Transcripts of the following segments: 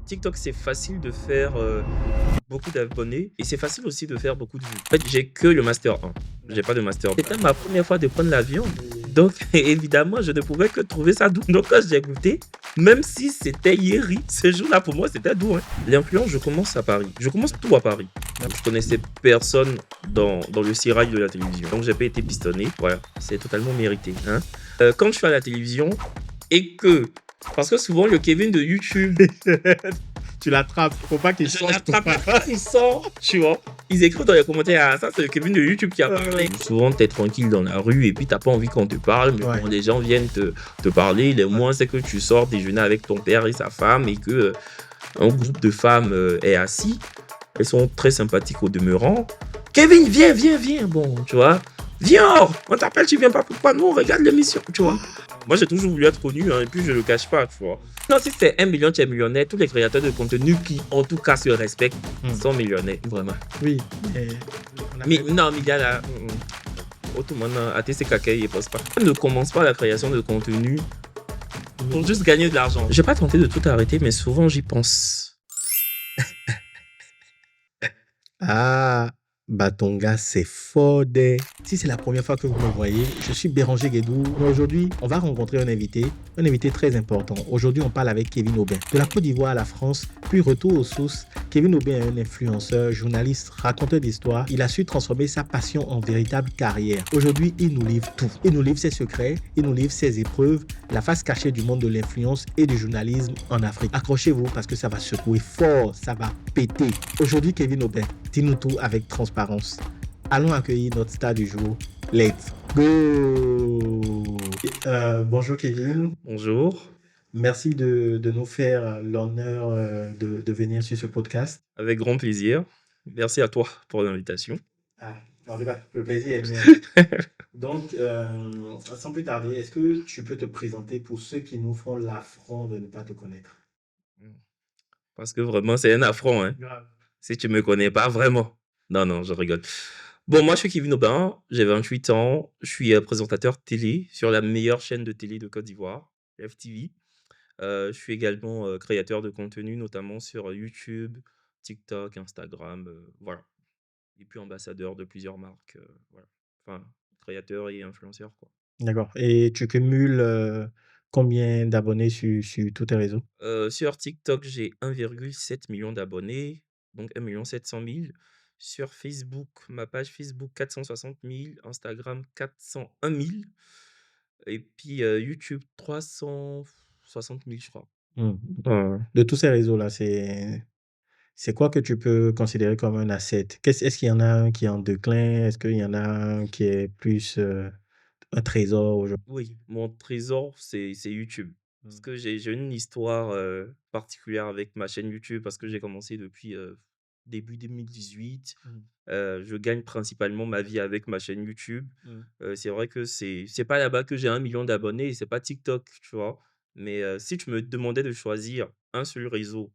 TikTok, c'est facile de faire beaucoup d'abonnés et c'est facile aussi de faire beaucoup de vues. En fait, j'ai que le master 1. J'ai pas de master 2. C'était ma première fois de prendre l'avion. Donc, évidemment, je ne pouvais que trouver ça doux. Donc, quand j'ai goûté, même si c'était hier, ce jour-là, pour moi, c'était doux. Hein. L'influence, je commence à Paris. Je commence tout à Paris. Je connaissais personne dans le sirail de la télévision. Donc, j'ai pas été pistonné. Voilà, c'est totalement mérité. Hein. Quand je suis à la télévision et que parce que souvent, le Kevin de YouTube, Tu l'attrapes. Faut pas qu'il je change. l'attrape, il sort, tu vois. Ils écrivent dans les commentaires, ah, ça c'est le Kevin de YouTube qui a parlé. Souvent, t'es tranquille dans la rue et puis t'as pas envie qu'on te parle, mais Ouais. quand les gens viennent te parler, le moins c'est que tu sors déjeuner avec ton père et sa femme et que un groupe de femmes est assis. Elles sont très sympathiques au demeurant. Kevin, viens, viens, viens. Bon, tu vois. Viens, on t'appelle, tu viens pas. Pourquoi nous, on regarde l'émission, tu vois. Moi, j'ai toujours voulu être connu, hein, et puis je le cache pas, tu vois. Non, si c'est 1 million, tu es millionnaire. Tous les créateurs de contenu qui, en tout cas, se respectent, sont millionnaires, vraiment. Oui. Mais Mais non, mais il y a là. Autrement, ATC Kakei, il pose pas. Ne commence pas la création de contenu pour juste gagner de l'argent. J'ai pas tenté de tout arrêter, mais souvent, j'y pense. Ah, Batonga, c'est fort des. Si c'est la première fois que vous me voyez, je suis Béranger Guédou. Aujourd'hui, on va rencontrer un invité très important. Aujourd'hui, on parle avec Kevin Aubin. De la Côte d'Ivoire à la France, puis retour aux sources. Kevin Aubin est un influenceur, journaliste, raconteur d'histoire. Il a su transformer sa passion en véritable carrière. Aujourd'hui, il nous livre tout. Il nous livre ses secrets, il nous livre ses épreuves, la face cachée du monde de l'influence et du journalisme en Afrique. Accrochez-vous parce que ça va secouer fort, ça va péter. Aujourd'hui, Kevin Aubin, dis-nous tout avec transparence. Allons accueillir notre star du jour. Let's go! Bonjour Kevin. Bonjour. Merci de nous faire l'honneur de venir sur ce podcast. Avec grand plaisir. Merci à toi pour l'invitation. Ah, le plaisir est mien. Donc, sans plus tarder, est-ce que tu peux te présenter pour ceux qui nous font l'affront de ne pas te connaître? Parce que vraiment, c'est un affront, hein. Grave. Si tu me connais pas, vraiment. Non, non, je rigole. Bon, moi, je suis Kevin Aubin, j'ai 28 ans, je suis présentateur télé sur la meilleure chaîne de télé de Côte d'Ivoire, FTV. Je suis également créateur de contenu, notamment sur YouTube, TikTok, Instagram, voilà. Et puis ambassadeur de plusieurs marques, voilà. Enfin, créateur et influenceur, quoi. D'accord. Et tu cumules combien d'abonnés sur tous tes réseaux? Sur TikTok, j'ai 1,7 million d'abonnés, donc 1 700 000. Sur Facebook, ma page Facebook 460 000, Instagram 401 000 et puis YouTube 360 000, je crois. Hmm. De tous ces réseaux-là, c'est quoi que tu peux considérer comme un asset? Est-ce qu'il y en a un qui est en déclin? Est-ce qu'il y en a un qui est plus un trésor aujourd'hui? Oui, mon trésor, c'est YouTube. Parce que j'ai une histoire particulière avec ma chaîne YouTube parce que j'ai commencé depuis début 2018. Je gagne principalement ma vie avec ma chaîne YouTube. C'est vrai que c'est pas là-bas que j'ai 1 million d'abonnés, c'est pas TikTok, tu vois. Mais si tu me demandais de choisir un seul réseau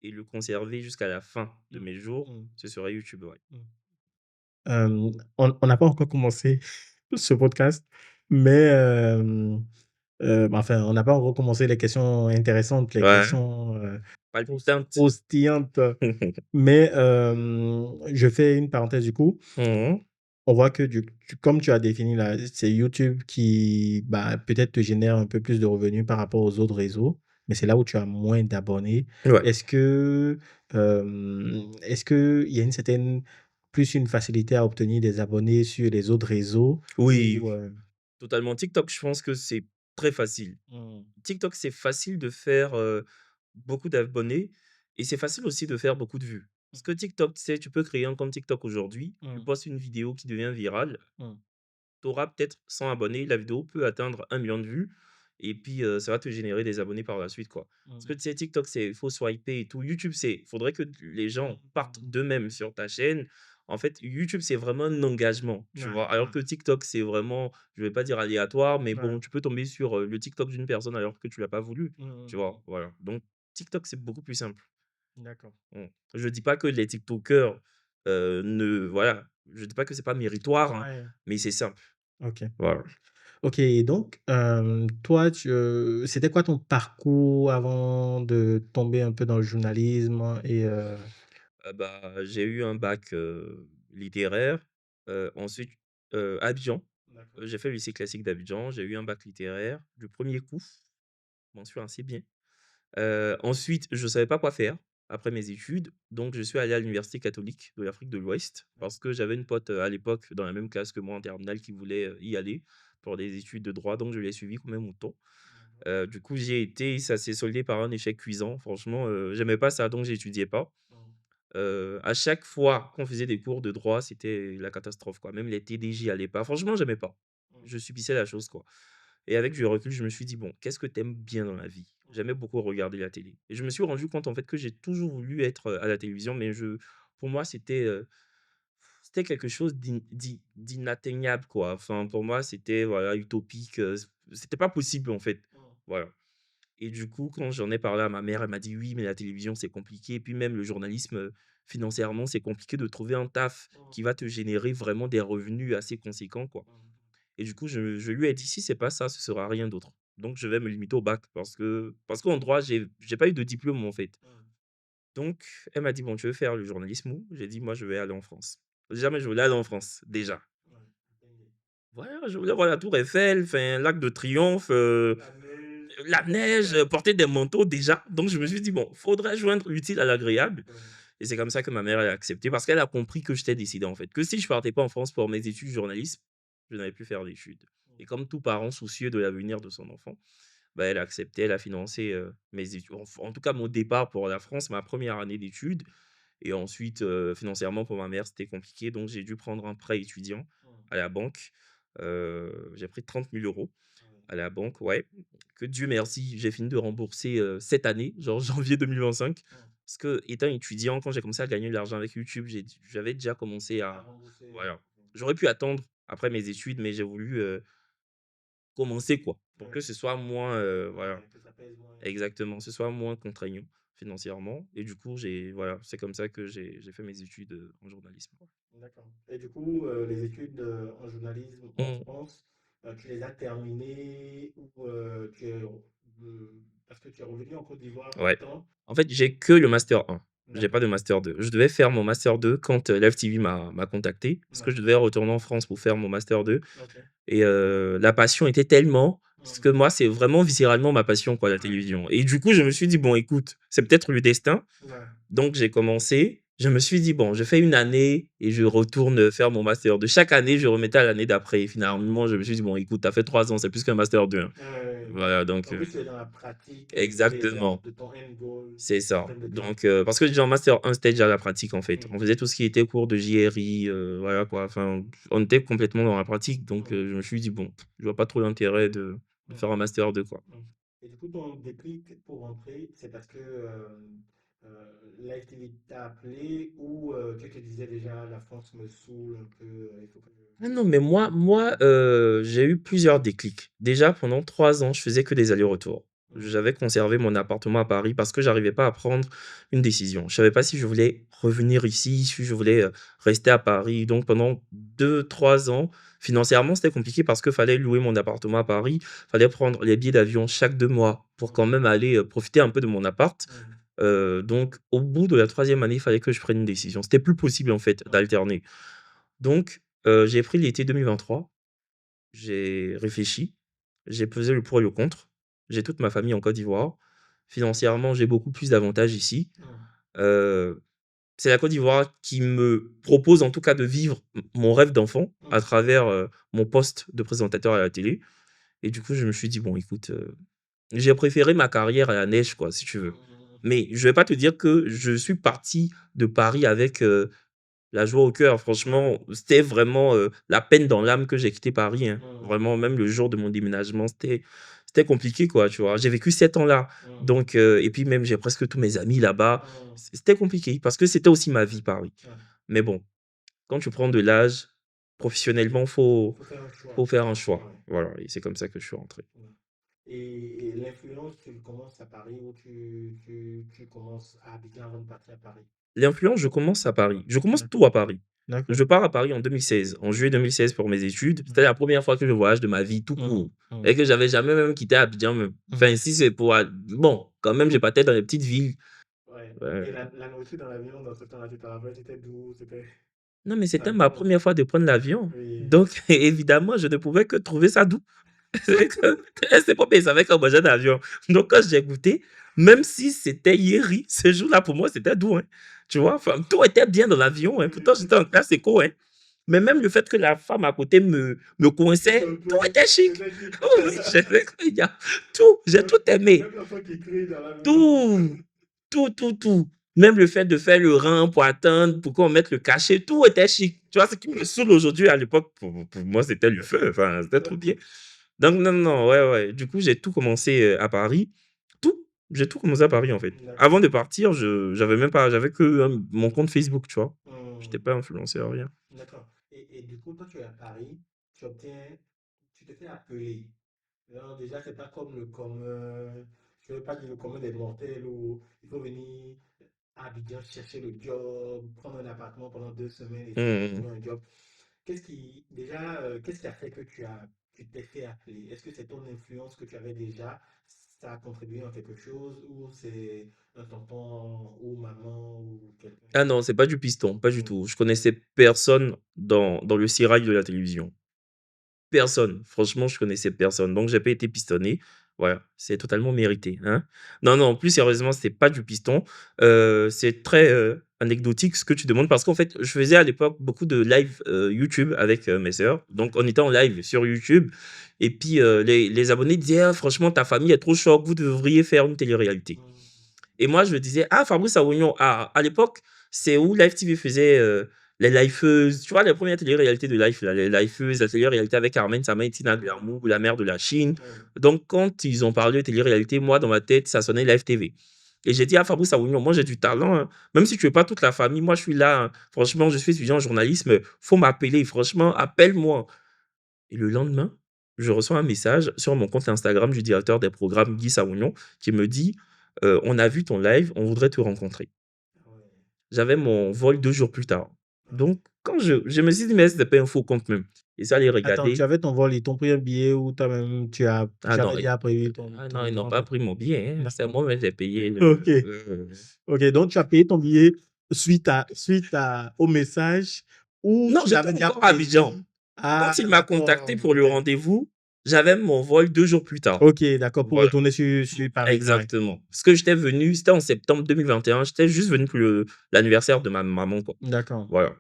et le conserver jusqu'à la fin de mes jours, Mm. ce serait YouTube, ouais. On n'a pas encore commencé ce podcast, mais enfin, on n'a pas encore commencé les questions intéressantes, les Ouais, questions palpitante. croustillantes. Mais je fais une parenthèse du coup. Mhm. On voit que comme tu as défini là, c'est YouTube qui bah, peut-être te génère un peu plus de revenus par rapport aux autres réseaux, mais c'est là où tu as moins d'abonnés. Ouais. Est-ce que il y a une certaine plus une facilité à obtenir des abonnés sur les autres réseaux Oui, ou totalement. TikTok, je pense que c'est très facile. Mmh. TikTok, c'est facile de faire beaucoup d'abonnés et c'est facile aussi de faire beaucoup de vues. Parce que TikTok, tu sais, tu peux créer un compte TikTok aujourd'hui, tu Mmh. postes une vidéo qui devient virale, Mmh. tu auras peut-être 100 abonnés, la vidéo peut atteindre 1 million de vues et puis ça va te générer des abonnés par la suite, quoi. Parce que Mmh. tu sais, TikTok, c'est il faut swiper et tout. YouTube, il faudrait que les gens partent d'eux-mêmes sur ta chaîne. En fait, YouTube, c'est vraiment un engagement, tu Ouais, vois. Alors que TikTok, c'est vraiment, je vais pas dire aléatoire, mais ouais. bon, tu peux tomber sur le TikTok d'une personne alors que tu l'as pas voulu, tu Mmh. vois. Voilà. Donc, TikTok, c'est beaucoup plus simple. D'accord. Je dis pas que les TikTokers ne, voilà, je dis pas que c'est pas méritoire, hein, Ouais. mais c'est simple. OK. Voilà. OK, donc, toi, c'était quoi ton parcours avant de tomber un peu dans le journalisme et J'ai eu un bac, littéraire, ensuite, Abidjan. D'accord. J'ai fait le lycée classique d'Abidjan, j'ai eu un bac littéraire du premier coup, mention assez bien. Ensuite, je ne savais pas quoi faire après mes études, donc je suis allé à l'université catholique de l'Afrique de l'Ouest parce que j'avais une pote, à l'époque dans la même classe que moi en terminale qui voulait, y aller pour des études de droit, donc je l'ai suivi comme un mouton. D'accord. Du coup, j'y ai été, ça s'est soldé par un échec cuisant. Franchement, j'aimais pas ça, donc j'étudiais pas. Mmh. À chaque fois qu'on faisait des cours de droit, c'était la catastrophe, quoi. Même les TD, j'y allais pas. Franchement, j'aimais pas. Mmh. Je subissais la chose, quoi. Et avec du recul, je me suis dit: «Bon, qu'est-ce que t'aimes bien dans la vie?» Mmh. J'aimais beaucoup regarder la télé et je me suis rendu compte, en fait, que j'ai toujours voulu être, à la télévision, mais pour moi, c'était quelque chose d'inatteignable, quoi. Enfin, pour moi, c'était, voilà, utopique, c'était pas possible, en fait. Mmh. Voilà. Et du coup, quand j'en ai parlé à ma mère, elle m'a dit: «Oui, mais la télévision, c'est compliqué et puis même le journalisme, financièrement, c'est compliqué de trouver un taf Mmh. qui va te générer vraiment des revenus assez conséquents, quoi». Mmh. Et du coup, je lui ai dit: «Si c'est pas ça, ce sera rien d'autre. Donc je vais me limiter au bac» parce qu'en droit, j'ai pas eu de diplôme, en fait. Mmh. Donc elle m'a dit: «Bon, tu veux faire le journalisme où?» J'ai dit: «Moi, je vais aller en France». Jamais je voulais aller en France, déjà. Ouais, entendu. Voilà, je voulais voir la tour Eiffel, enfin, l'Arc de Triomphe, La neige. la neige, Ouais. porter des manteaux déjà. Donc je me Ouais. suis dit: «Bon, faudrait joindre l'utile à l'agréable» Ouais. et c'est comme ça que ma mère elle a accepté parce qu'elle a compris que j'étais décidé, en fait, que si je partais pas en France pour mes études de journalisme, je n'allais plus faire d'études et Mmh. comme tout parent soucieux de l'avenir de son enfant, bah, elle a accepté, elle a financé, mes études, en tout cas mon départ pour la France, ma première année d'études et ensuite, financièrement pour ma mère, c'était compliqué donc j'ai dû prendre un prêt étudiant Mmh. à la banque. J'ai pris 30 000 € Ouais. à la banque, ouais, que Dieu merci, j'ai fini de rembourser, cette année, genre janvier 2025. Mmh. Parce que étant étudiant, quand j'ai commencé à gagner de l'argent avec YouTube, j'avais déjà commencé À à rembourser, voilà. mmh. J'aurais pu attendre après mes études, mais j'ai voulu, commencer quoi, pour Ouais. que ce soit moins, voilà, Ouais, que ça pèse moins. exactement, ce soit moins contraignant financièrement et du coup, voilà, c'est comme ça que j'ai fait mes études, en journalisme. D'accord. Et du coup, les études en journalisme en Mmh, France, tu les as terminées ou parce que tu es revenu en Côte d'Ivoire ouais. temps? En fait, j'ai que le master 1. J'ai pas D'accord. de master 2. Je devais faire mon master 2 quand, Live TV m'a contacté parce que je D'accord. devais retourner en France pour faire mon master 2 Ok. et la passion était tellement parce Hmm. que moi, c'est vraiment viscéralement ma passion quoi, la télévision et du coup, je me suis dit: «Bon écoute, c'est peut-être le destin». Ouais. Donc j'ai commencé, je me suis dit: «Bon, je fais une année et je retourne, faire mon master 2». Chaque année, je remettais à l'année d'après et finalement, je me suis dit: «Bon écoute, tu as fait 3 ans, c'est plus qu'un master 2, hein». Voilà donc En plus, tu es dans la pratique exactement. de ton end goal C'est en ça. termes de temps. Donc, parce que déjà en master 1, c'était déjà la pratique, en fait. Hmm. On faisait tout ce qui était cours de JRI, voilà quoi. Enfin, on était complètement dans la pratique. Donc, Hmm. je me suis dit: «Bon, je vois pas trop l'intérêt de Hmm. faire un master 2 quoi». Hmm. Et du coup, ton déclic pour rentrer, c'est parce que Live TV t'a appelé ou tu te disais déjà la France me saoule un peu, il faut que Ah non, mais moi, j'ai eu plusieurs déclics. Déjà, pendant 3 ans, je faisais que des allers-retours. Hmm. J'avais conservé mon appartement à Paris parce que j'arrivais pas à prendre une décision. Je savais pas si je voulais revenir ici, si je voulais, rester à Paris. Donc pendant 2, 3 ans, financièrement, c'était compliqué parce qu'il fallait louer mon appartement à Paris, fallait prendre les billets d'avion chaque 2 mois pour quand Hmm. même aller, profiter un peu de mon appart. Hmm. Donc au bout de la 3e année, il fallait que je prenne une décision. C'était plus possible, en fait, Ok. d'alterner. Donc, j'ai pris l'été 2023, j'ai réfléchi, j'ai pesé le pour et le contre. J'ai toute ma famille en Côte d'Ivoire. Financièrement, j'ai beaucoup plus d'avantages ici. Hmm. Heu, c'est la Côte d'Ivoire qui me propose en tout cas de vivre mon rêve d'enfant à Hmm. travers, mon poste de présentateur à la télé et du coup, je me suis dit: «Bon écoute, j'ai préféré ma carrière à la neige quoi, si tu veux». Hmm. Mais je vais pas te dire que je suis parti de Paris avec, la joie au cœur, Ouais. franchement, c'était vraiment, la peine dans l'âme que j'ai quitté Paris, hein. Hmm. Vraiment, même le jour de mon déménagement, c'était compliqué, quoi, tu vois? J'ai vécu 7 ans là, Hmm. donc et puis même, j'ai presque tous mes amis là-bas. Hmm. C'était compliqué parce que c'était aussi ma vie, Paris. Ouais. Mais bon, quand tu prends de l'âge, professionnellement, Faut faire un choix. faut faire un choix. Ouais. Voilà et c'est comme ça que je suis rentré. Ouais. Et l'influence, tu le commences à Paris ou tu commences à Abidjan avant de partir à Paris? L'influence, je commence à Paris. Je commence D'accord. tout à Paris. D'accord. Je pars à Paris en 2016, en juillet 2016 pour mes études. C'était la première fois que je voyage de ma vie tout Mmh. court Mmh. et que j'avais jamais même quitté Abidjan même. Mmh. Enfin, si c'est pour bon, quand même, j'ai pas tête dans les petites villes. Ouais. Ouais. Et la nourriture dans l'avion, dans ce temps-là, tu te rappelles, c'était d'où? C'était Non, mais c'était ma comment? première fois de prendre l'avion. Oui. Donc, évidemment, je ne pouvais que trouver ça doux. C'est que c'est pas ils savaient qu'on mangeait dans l'avion. Donc, quand j'ai goûté, même si c'était Yeri, ce jour-là, pour moi, c'était doux, hein. Tu vois? Enfin, tout était bien dans l'avion, hein. Pourtant, j'étais en classe éco, hein. Mais même le fait que la femme à côté me Pousse coinçait, un tout peu, était chic. c'était chic. Oui, il y a tout, j'ai Même, tout aimé. même l'enfant qui crie dans l'avion. Tout, tout. Même le fait de faire le rang pour attendre, pour qu'on mette le cachet, tout était chic. Tu vois, ce qui me saoule aujourd'hui, à l'époque, pour moi, c'était le feu. Enfin, c'était trop bien. Donc, non, non, ouais. Du coup, j'ai tout commencé à Paris. Tout. J'ai tout commencé à Paris, en fait. D'accord. Avant de partir, j'avais même pas, j'avais que mon compte Facebook, tu vois. J'étais Hmm. pas influenceur, rien. D'accord. Et du coup, toi, tu es à Paris, tu obtiens, tu te fais appeler. Alors, déjà, c'est pas comme le commun, je ne veux pas dire le commun des mortels où il faut venir à Abidjan chercher le job, prendre un appartement pendant 2 semaines, essayer de Hum. trouver un job. Qu'est-ce qui a fait que tu t'es fait appeler? Est-ce que c'est ton influence que tu avais déjà? Ça a contribué en quelque chose ou c'est un tonton ou maman ou quelqu'un? Ah non, c'est pas du piston, pas du Hmm. tout. Je connaissais personne dans le sérail de la télévision. Personne. Franchement, je connaissais personne. Donc, j'ai pas été pistonné. Voilà, c'est totalement mérité, hein. Non, non, plus sérieusement, c'était pas du piston. C'est très anecdotique ce que tu demandes parce qu'en fait, je faisais à l'époque beaucoup de live YouTube avec mes sœurs. Donc, on était en live sur YouTube. Et puis, les abonnés disaient: Ah, franchement, ta famille est trop choc, vous devriez faire une télé-réalité. Hmm. Et moi, je me disais: «Ah, Fabrice Awonion». Ah, à l'époque, c'est où Live TV faisait, les Lifeuses, tu vois, les premières télé-réalités de Live là, les Lifeuses, la télé-réalité avec Carmen Sama et Tina Glamour, la mère de la Chine. Oui. Donc quand ils ont parlé de télé-réalité, moi, dans ma tête, ça sonnait Live TV. Et j'ai dit à Fabrice Awonion: «Moi, j'ai du talent, hein. Même si tu veux pas toute la famille, moi, je suis là, hein. Franchement, je suis étudiant en journalisme, faut m'appeler. Franchement, appelle-moi». Et le lendemain, je reçois un message sur mon compte Instagram du directeur des programmes, Guy Sawonion, qui me dit: «On a vu ton live, on voudrait te rencontrer». Ah ouais. J'avais mon vol 2 jours plus tard. Ah ouais. Donc quand je me suis dit: «Mais c'était pas un faux compte même». Et ça, aller Attends, tu regarder. avais ton vol, ils t'ont pris un billet ou toi-même, Ah tu non, avais déjà prévu ton, ah non, ton, ils ton n'ont pas rencontre? pris mon billet, hein. C'est D'accord. moi-même qui ai payé Ok. le Ok, donc tu as payé ton billet au message où non, tu j'étais l'avais déjà encore à Abidjan. prévu. Ah, Quand il m'a contacté d'accord. pour le Ok. rendez-vous, j'avais mon vol 2 jours plus tard. Ok, d'accord, pour Voilà. retourner sur Paris. Ouais. Exactement. Parce que j'étais venu, c'était en septembre 2021, j'étais juste venu pour l'anniversaire de ma maman, quoi. D'accord. Voilà.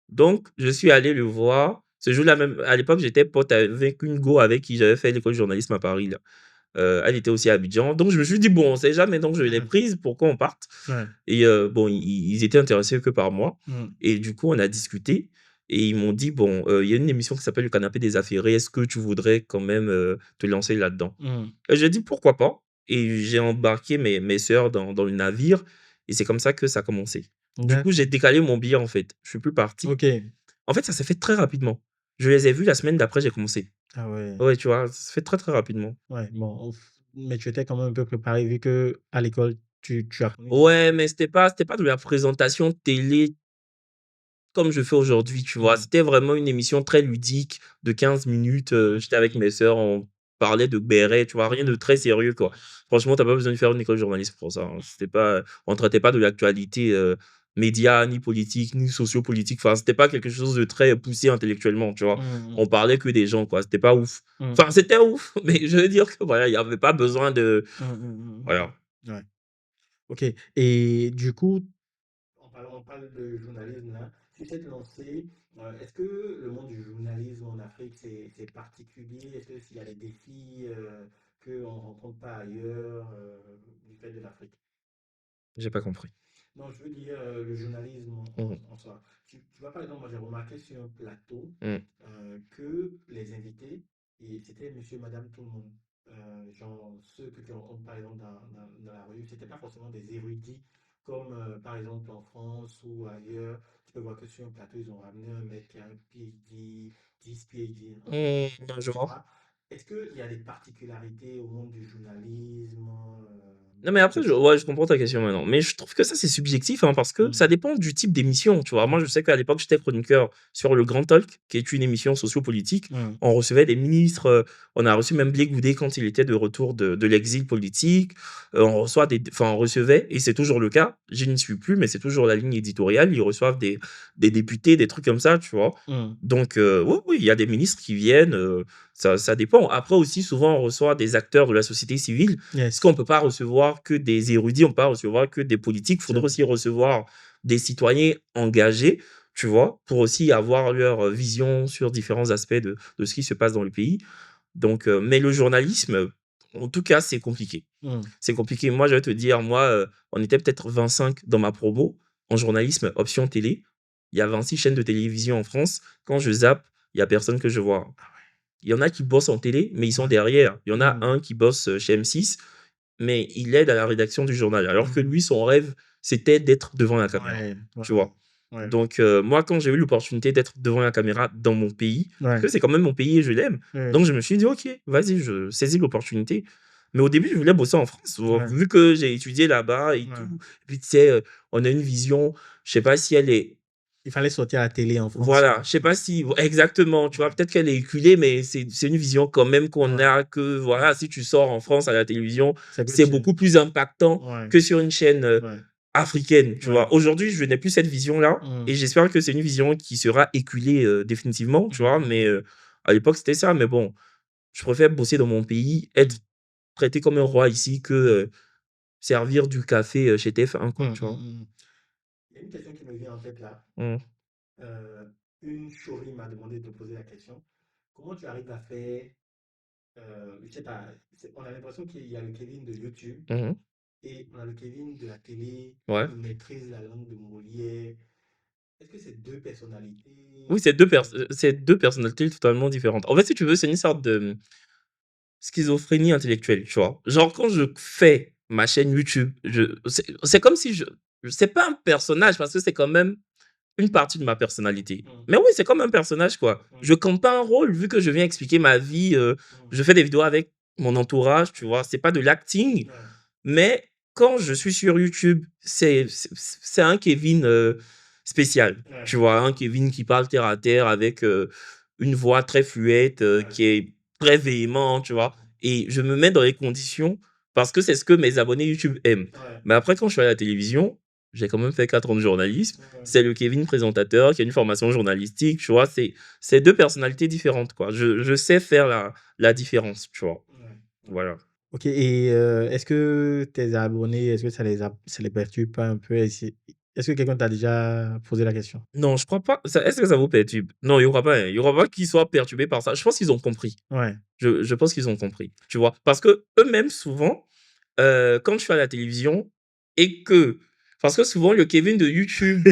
Donc, je suis allé le voir. Ce jour-là même, à l'époque, j'étais pote avec une go avec qui j'avais fait l'école de journalisme à Paris, là. Elle était aussi à Abidjan. Donc, je me suis dit, bon, on sait jamais, donc je l'ai Mhm. prise pour qu'on parte. Ouais. Et bon, ils étaient intéressés que par moi. Mhm. Et du coup, on a discuté. Et ils m'ont dit, bon, il y a une émission qui s'appelle Le Canapé des Affairés. Est-ce que tu voudrais quand même te lancer là-dedans? Mhm. Et j'ai dit, pourquoi pas? Et j'ai embarqué mes sœurs dans le navire. Et c'est comme ça que ça a commencé. Du coup, j'ai D'accord. décalé mon billet, en fait. Je suis plus parti. Ok. En fait, ça s'est fait très rapidement. Je les ai vus la semaine d'après, j'ai commencé. Ah ouais. Ouais, tu vois? Ça s'est fait très, très rapidement. Ouais, bon, mais tu étais quand même un peu préparé vu que à l'école, tu apprenais déjà. Ouais, mais c'était pas de la présentation télé comme je fais aujourd'hui, tu vois? Mhm. C'était vraiment une émission très ludique de 15 minutes, j'étais avec mes sœurs, on parlait de bérets, tu vois? Rien de Mhm. très sérieux, quoi. Franchement, tu as pas besoin de faire une école de journalisme pour ça, hein. C'était pas on traitait pas de l'actualité, média, ni politique, ni sociopolitique. Enfin, c'était pas quelque chose de très poussé intellectuellement, tu vois? Mhm. On parlait que des gens, quoi. C'était pas ouf. Mhm. Enfin, c'était ouf, mais je veux dire que voilà, il y avait pas besoin de Mhm. Mhm. voilà. Mhm. Ouais. Ok. Et du coup, on parle de journalisme là. Tu t'es lancé. Est-ce que le monde du journalisme en Afrique, c'est particulier? Est-ce qu'il y a des défis qu'on ne rencontre pas ailleurs du fait de l'Afrique? J'ai pas compris. Non, je veux dire le journalisme Mmh. en soi. Tu vois, par exemple, moi j'ai remarqué sur un plateau Mmh. que les invités, et c'était monsieur, madame, tout le monde. Genre, ceux que tu rencontres par exemple dans la rue, c'était pas forcément des érudits comme par exemple en France ou ailleurs. Tu peux voir que sur un plateau, ils ont ramené un mec qui a un PhD, 10 PhD Mmh, je tu vois. vois. Est-ce qu'il y a des particularités au monde du journalisme? Non, mais après, ouais, je comprends ta question maintenant. Mais je trouve que ça, c'est subjectif, hein, parce que ça dépend du type d'émission, tu vois. Moi, je sais qu'à l'époque, j'étais chroniqueur sur le Grand Talk, qui est une émission sociopolitique. Mmh. On recevait des ministres, on a reçu même Blé Goudé quand il était de retour de l'exil politique. Enfin, on recevait, et c'est toujours le cas. Je n'y suis plus, mais c'est toujours la ligne éditoriale. Ils reçoivent des députés, des trucs comme ça, tu vois. Mmh. Donc, oui, oui, il y a des ministres qui viennent. Ça dépend. Après aussi, souvent, on reçoit des acteurs de la société civile parce Yes. qu'on peut pas recevoir que des érudits, on peut pas recevoir que des politiques. Il C'est faudrait aussi recevoir des citoyens engagés, tu vois, pour aussi avoir leur vision sur différents aspects de ce qui se passe dans le pays. Donc, mais le journalisme, en tout cas, c'est compliqué. Mmh. C'est compliqué. Moi, je vais te dire, moi, on était peut-être 25 dans ma promo en journalisme, option télé. Il y a 26 chaînes de télévision en France. Quand je zappe, il y a personne que je vois. Il y en a qui bossent en télé, mais ils sont Ouais. derrière. Il y en a Mmh. un qui bosse chez M6, mais il aide à la rédaction du journal. Alors que lui, son rêve, c'était d'être devant la caméra. Ouais, ouais, Tu vois? ouais. Donc, moi, quand j'ai eu l'opportunité d'être devant la caméra dans mon pays, parce Ouais. que c'est quand même mon pays et je l'aime, Ouais. donc je me suis dit, OK, vas-y, je saisis l'opportunité. Mais au début, je voulais bosser en France, Ouais. vu que j'ai étudié là-bas et Ouais. tout. Et puis, tu sais, on a une vision, je sais pas si elle est Il fallait sortir à la télé en France. voilà, je sais pas si exactement, tu vois? Peut-être qu'elle est éculée, mais c'est une vision quand même qu'on Ouais. a que voilà, si tu sors en France à la télévision, C'est que c'est tu beaucoup plus impactant ouais. que sur une chaîne, Ouais. africaine, tu Ouais. vois? Aujourd'hui, je n'ai plus cette vision-là Mmh. et j'espère que c'est une vision qui sera éculée, définitivement, tu vois? Mmh. Mais, à l'époque, c'était ça, mais bon, je préfère bosser dans mon pays, être traité comme un roi ici que, servir du café, chez TF1 Mmh, quoi, tu vois? mmh. Il y a une question qui me vient en tête là. Mmh. Une chourie m'a demandé de te poser la question. Comment tu arrives à faire, je sais pas, on a l'impression qu'il y a le Kevin de YouTube Mmh. et on a le Kevin de la télé Ouais. qui maîtrise la langue de Molière. Est-ce que c'est deux Oui, personnalités? c'est 2 personnalités totalement différentes. En fait, si tu veux, c'est une sorte de schizophrénie intellectuelle, tu vois? Genre quand je fais ma chaîne YouTube, c'est comme si c'est pas un personnage parce que c'est quand même une partie de ma personnalité. Mmh, Mais oui, c'est comme un personnage, quoi. mmh, Je campe pas un rôle vu que je viens expliquer ma vie, mmh. je fais des vidéos avec mon entourage, tu vois? C'est pas de l'acting, Ouais, mais quand je suis sur YouTube, c'est un Kevin, spécial, ouais, tu vois? Un Kevin qui parle terre à terre avec, une voix très fluette, ouais, qui est très véhément, tu vois? Et je me mets dans les conditions parce que c'est ce que mes abonnés YouTube aiment. ouais, Mais après quand je suis à la télévision, j'ai quand même fait 4 ans de journalisme. ouais, C'est le Kevin présentateur qui a une formation journalistique, tu vois? C'est 2 personnalités différentes, quoi. Je sais faire la différence, tu vois? ouais, ouais. Voilà. Ok, et est-ce que tes abonnés, est-ce que ça les perturbe pas un peu? Est-ce que quelqu'un t'a déjà posé la question? Non, je crois pas. Est-ce que ça vous perturbe? Non, il y aura pas, hein. Il y aura pas qu'ils soient perturbés par ça. Je pense qu'ils ont compris. Ouais. Je pense qu'ils ont compris, tu vois? Parce que eux mêmes souvent, quand je suis à la télévision et que parce que souvent le Kevin de YouTube,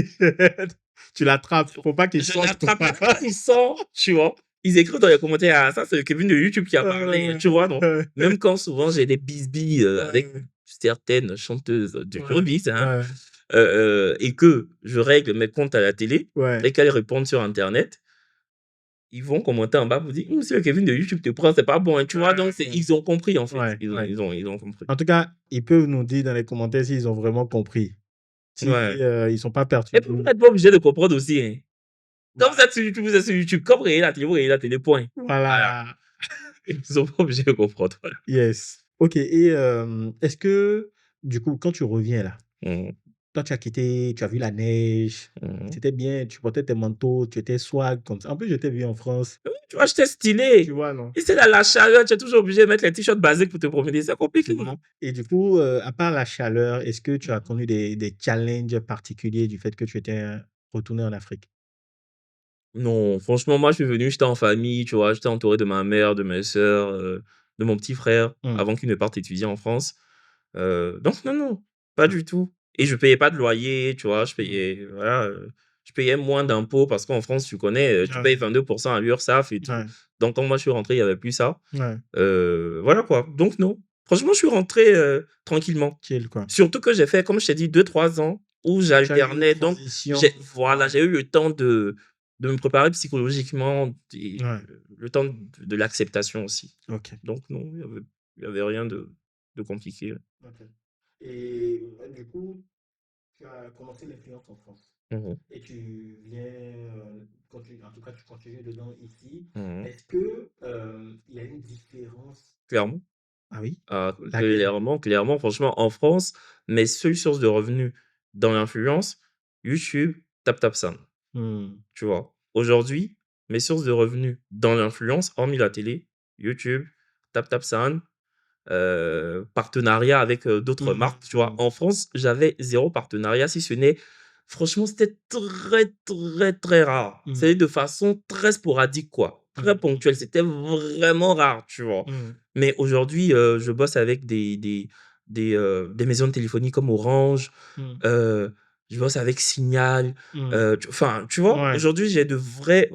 Tu l'attrapes, faut pas qu'il je sorte. l'attrape même quand il sort, tu vois? Ils écrivent dans les commentaires: «Ah ça c'est le Kevin de YouTube qui a parlé», tu vois? Donc Ouais, même quand souvent j'ai des bisbilles, avec ouais, certaines chanteuses de ouais, showbiz, hein, ouais, et que je règle mes comptes à la télé ouais, et qu'elles répondent sur internet, ils vont commenter en bas pour dire: si le Kevin de YouTube te prend, c'est pas bon, hein», tu vois? Donc ouais, ils ont compris en fait. ouais, ouais. Ils ont compris. En tout cas, ils peuvent nous dire dans les commentaires s'ils ont vraiment compris. Si, Ouais. ils sont pas Et puis vous perturbés. n'êtes pas obligé de comprendre aussi, hein. Comme vous Bah, êtes sur YouTube, vous êtes sur YouTube. Comme vous regardez la télé, point. Voilà. voilà. Ils sont pas obligés de comprendre, voilà. Yes. OK, et est-ce que, du coup, quand tu reviens là, Mmh toi, tu as quitté, tu as vu la neige, mh. c'était bien, tu portais tes manteaux, tu étais swag comme ça. En plus, je t'ai vu en France, Oui, tu vois, j'étais tu stylé. vois, non? Ici, dans la chaleur, tu es toujours obligé de mettre les t-shirts basiques pour te promener. C'est Tu compliqué. vois? Et du coup, à part la chaleur, est-ce que tu as connu des challenges particuliers du fait que tu étais, retourné en Afrique? Non, franchement, moi, je suis venu, j'étais en famille, tu vois, j'étais entouré de ma mère, de mes sœurs, de mon petit frère, Mmh. avant qu'il ne parte étudier en France. Donc non, non, pas du tout. Et je payais pas de loyer, tu vois, je Mmh. payais, voilà, je payais moins d'impôts parce qu'en France, tu connais, tu Ouais, payes 22 à l'URSSAF et tout. ouais, Donc quand moi je suis rentré, il y avait plus ça. ouais. Voilà quoi. Donc non. Franchement, je suis rentré, tranquillement. Chill, quoi. Surtout que j'ai fait, comme je t'ai dit, 2 3 ans où Tu as eu une j'alternais. Donc transition. voilà, j'ai eu le temps de me préparer psychologiquement et Ouais, le temps de l'acceptation aussi. OK, Donc non, il y avait rien de compliqué. OK. Et du coup, tu as commencé l'influence en France. Mhm, Et tu viens, en tout cas, tu continues dedans ici. mhm. Est-ce que il y a une différence? Clairement. Ah oui? Ah, Laquelle? clairement, franchement, en France, mes seules sources de revenus dans l'influence, YouTube, TapTapSan, Hmm. tu vois? Aujourd'hui, mes sources de revenus dans l'influence, hormis la télé, YouTube, TapTapSan, partenariat avec, d'autres Mhm, marques, tu vois? mhm, En France, j'avais zéro partenariat, si ce n'est franchement, c'était très, très, très rare. mhm, C'est de façon très sporadique, quoi, très mhm, ponctuelle. C'était vraiment rare, tu vois? mhm, Mais aujourd'hui, je bosse avec des maisons de téléphonie comme Orange, mhm, heu, je bosse avec Signal, mhm. tu vois? Ouais, Aujourd'hui, j'ai de vraies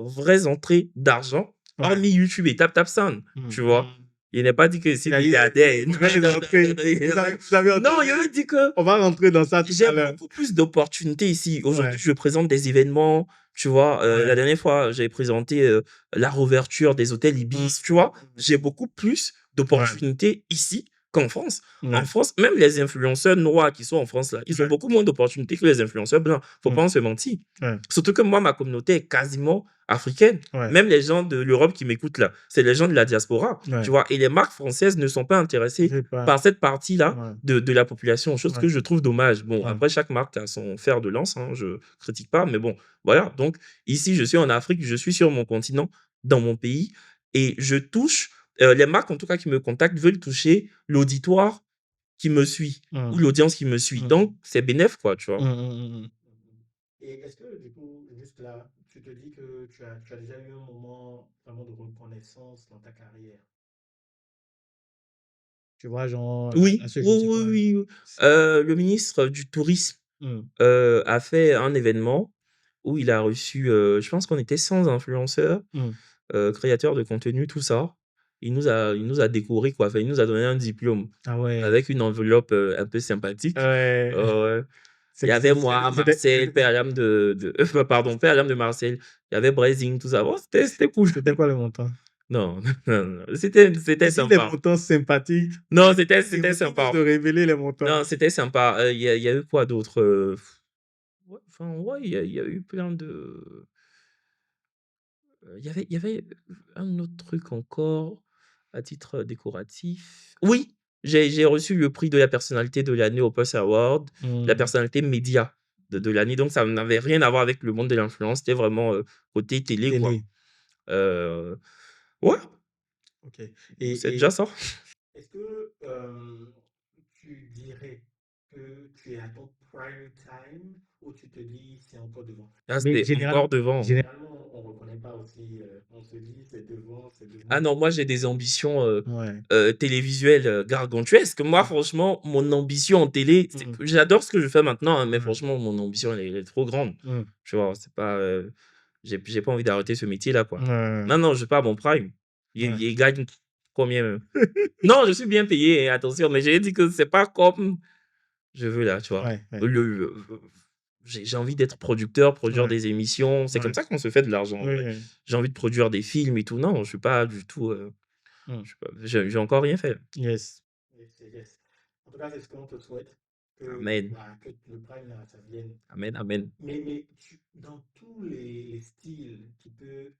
entrées d'argent, ouais. hormis YouTube et TapTapSend, tu Mhm. vois? Il n'est pas dit que je suis Il a dit, milliardaire. Non, vous non, allez non, non, rentrer. non, il a pas Vous avez non, il entendu? a dit que On va rentrer dans ça tout j'ai à l'heure. beaucoup plus d'opportunités ici. Aujourd'hui, Ouais, je présente des événements, tu vois? La ouais. dernière fois, j'avais présenté, la réouverture des hôtels Mhm, Ibis, tu vois? mhm. J'ai beaucoup plus Ouais, d'opportunités ici qu'en France. En ouais, France, même les influenceurs noirs qui sont en France là, ils ont ouais. beaucoup moins d'opportunités que les influenceurs blancs. Faut Mhm, pas se mentir. ouais, Surtout que moi, ma communauté est quasiment africaine. ouais, Même les gens de l'Europe qui m'écoutent là, c'est les gens de la diaspora, tu ouais. vois? Et les marques françaises ne sont pas intéressées C'est pas. par cette partie-là Ouais, de la population, chose ouais, que je trouve dommage. Bon, ouais. après, chaque marque a son fer de lance, hein, je critique pas, mais bon, voilà. Donc, ici, je suis en Afrique, je suis sur mon continent, dans mon pays, et je touche, les marques, en tout cas, qui me contactent, veulent toucher l'auditoire qui me suit ou Mhm, l'audience qui me suit. mhm, Donc, c'est bénéf, quoi, tu vois. mhm, mhm, mhm. Et est-ce que, du coup, juste là, tu te dis que tu as déjà eu un moment vraiment de reconnaissance dans ta carrière? Tu vois, genre, à Oui, ce oui, jour, c'est oui, quoi? oui, oui. C'est- Le ministre du tourisme, Mhm, a fait un événement où il a reçu, je pense qu'on était 100 influenceurs, mhm. créateurs de contenu, tout ça. Il nous a décoré, quoi. Enfin, il nous a donné un diplôme Ah ouais. avec une enveloppe, un peu sympathique. Ouais. Ouais. Il C'est y que avait moi, Marcel, c'était Père Lame pardon, Père Lame de Marcel. Il y avait Brésil, tout ça. Bon, c'était cool. c'était quoi le montant? Non, non, non, c'était Tu dis les sympa. montants sympathiques. Non, Il c'était refuse sympa. de révéler les montants. Non, c'était sympa. Il y a eu quoi d'autre? Ouais, enfin, ouais, il y a eu plein de il y avait un autre truc encore à titre, décoratif. Oui, j'ai reçu le prix de la personnalité de l'année au Pulse Award, la Mhm. personnalité média de l'année, donc ça n'avait rien à voir avec le monde de l'influence, c'était vraiment, côté télé, quoi. Télé. Heu, ouais, OK. c'est Et déjà ça. est-ce que tu dirais que tu es à ton prime time ou tu te dis c'est encore devant? Ah, Mais c'était encore devant. généralement, on ne reconnaît pas aussi, on se dit c'est devant, c'est Ah devant. non, moi j'ai des ambitions, Ouais. télévisuelles, gargantuesques. Moi Mhm. franchement, mon ambition en télé, c'est Mhm. j'adore ce que je fais maintenant, hein, mais Ouais. franchement mon ambition elle est trop grande. Mhm. Tu vois? C'est pas, j'ai pas envie d'arrêter ce métier-là, quoi. Ouais. Non, non, je suis pas à mon prime. Ouais. Il gagne combien même? Non, je suis bien payé, hein, attention, mais j'ai dit que c'est pas comme je veux là, tu vois? Ouais. Ouais. J'ai envie d'être producteur, produire Ouais. des émissions, c'est comme Ouais. ça qu'on se fait de l'argent en Oui, vrai. oui. J'ai envie de produire des films et tout. Non, je suis pas du tout, Mhm. je suis pas j'ai encore rien fait. Yes. Yes, yes, yes. En tout cas, c'est ce qu'on te souhaite, que, Amen, bah, que le prime, là, ça vienne. amen, amen. Mais dans tous les styles qui peuvent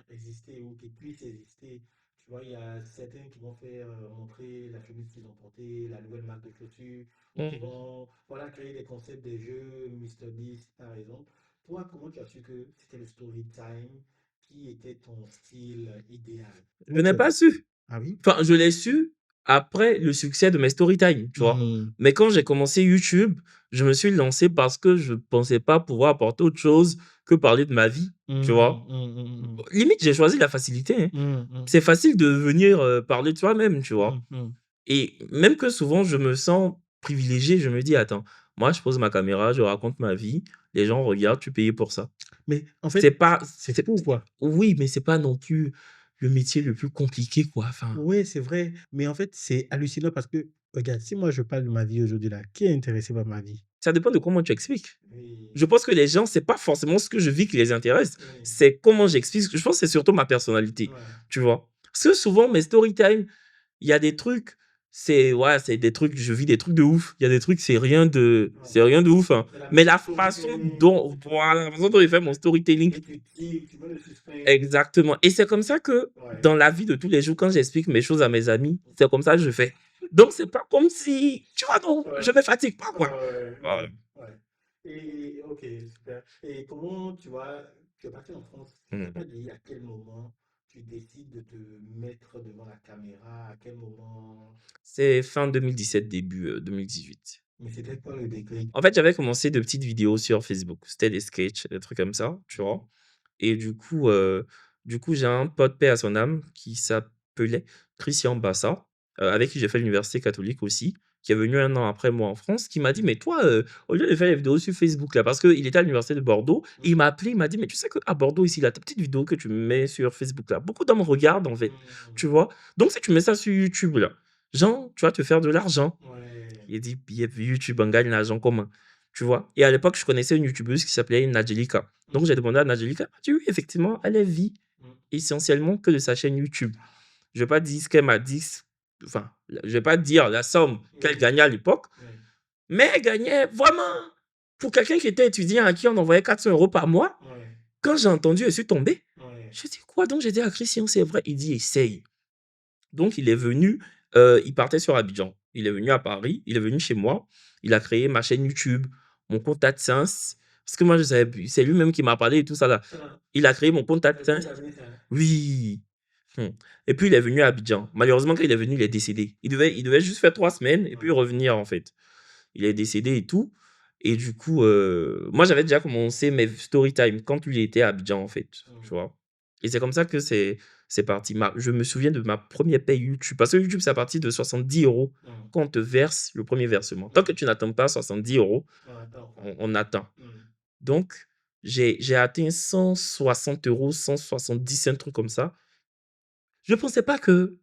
exister ou qui puissent exister, tu vois, il y a certains qui vont faire montrer la chemise qu'ils ont portée, la nouvelle marque de chaussures, ou qui Mmh. vont voilà, créer des concepts des jeux, MrBeast par exemple. Toi, comment tu as su que c'était le story time qui était ton style idéal? Je Comment n'ai tu as... pas su. Ah oui? Enfin, je l'ai su après le succès de mes story time, tu vois? Hmm. Mais quand j'ai commencé YouTube, je me suis lancé parce que je pensais pas pouvoir apporter autre chose que parler de ma vie, tu Hmm, vois? hmm, hmm, Limite, j'ai choisi la facilité, hein. hmm, hmm, C'est facile de venir, parler de soi-même, tu hmm, vois? hmm. Et même que souvent je me sens privilégié, je me dis: «Attends, moi je pose ma caméra, je raconte ma vie, les gens regardent, je suis payé pour ça». Mais en fait, C'est pas c'est fou, quoi. oui, mais c'est pas non plus le métier le plus compliqué, quoi, enfin, Ouais, c'est vrai. Mais en fait, c'est hallucinant parce que, regarde, si moi je parle de ma vie aujourd'hui là, qui est intéressé par ma vie? ça dépend de comment tu expliques. Oui. Je pense que les gens, c'est pas forcément ce que je vis qui les intéresse, Oui. c'est comment j'explique. Je pense que c'est surtout ma personnalité, Ouais. tu vois? Parce que souvent mes story time, il y a des trucs, Ouais, c'est des trucs, je vis des trucs de ouf. Il y a des trucs, c'est rien de ouf, hein. Mais la façon dont, voilà, la façon dont j'ai fait mon storytelling, exactement. Et c'est comme ça que, dans la vie de tous les jours, quand j'explique mes choses à mes amis, c'est comme ça que je fais. Donc, c'est pas comme si, tu vois, non, je me fatigue pas, quoi. Voilà. Et ok, super. Et comment tu vois, tu es parti en France, tu n'as Hmm. pas dit à quel moment tu décides de te mettre devant la caméra, à quel moment. C'est fin 2017, début 2018. Mais c'était quoi le déclic? En fait, j'avais commencé de petites vidéos sur Facebook. C'était des sketchs, des trucs comme ça, tu vois. Et du coup, j'ai un pote, paix à son âme, qui s'appelait Christian Bassa, avec qui j'ai fait l'université catholique aussi, qui est venu un an après moi en France, qui m'a dit, mais toi, au lieu de faire les vidéos sur Facebook, là, parce qu'il était à l'université de Bordeaux, il m'a appelé, il m'a dit, mais tu sais qu'à Bordeaux, ici, là, ta petite vidéo que tu mets sur Facebook, là, beaucoup d'hommes regardent, en fait, tu vois. Donc, si tu mets ça sur YouTube, là, genre, tu vas te faire de l'argent. Ouais. Il dit, YouTube, on gagne l'argent comment? Tu vois? Et à l'époque, je connaissais une youtubeuse qui s'appelait Nadjelika. Donc, j'ai demandé à Nadjelika, elle m'a dit, oui, effectivement, elle vit essentiellement que de sa chaîne YouTube. Je vais pas dire ce qu'elle m'a dit, enfin, je vais pas dire la somme qu'elle gagnait à l'époque, mais elle gagnait vraiment, pour quelqu'un qui était étudiant à qui on envoyait 400 euros par mois. Quand j'ai entendu, je suis tombé. Je dis quoi? Donc, j'ai dit à Christian, c'est vrai. Il dit, essaye. Donc, il est venu, il partait sur Abidjan. Il est venu à Paris, il est venu chez moi, il a créé ma chaîne YouTube, mon compte AdSense. Parce que moi, je savais plus. C'est lui-même qui m'a parlé et tout ça là. Il a créé mon compte AdSense. Oui. Et puis, il est venu à Abidjan. Malheureusement, quand il est venu, il est décédé. Il devait juste faire 3 semaines et puis revenir, en fait. Il est décédé et tout. Et du coup, moi, j'avais déjà commencé mes story time quand lui était à Abidjan, en fait. Tu vois. Et c'est comme ça que c'est parti. Je me souviens de ma première paye YouTube. Parce que YouTube, c'est à partir de 70 euros qu'on te verse le premier versement. Tant que tu n'attends pas 70 euros, on attend. Donc, j'ai atteint 160 euros, 170, un truc comme ça. Je ne pensais pas que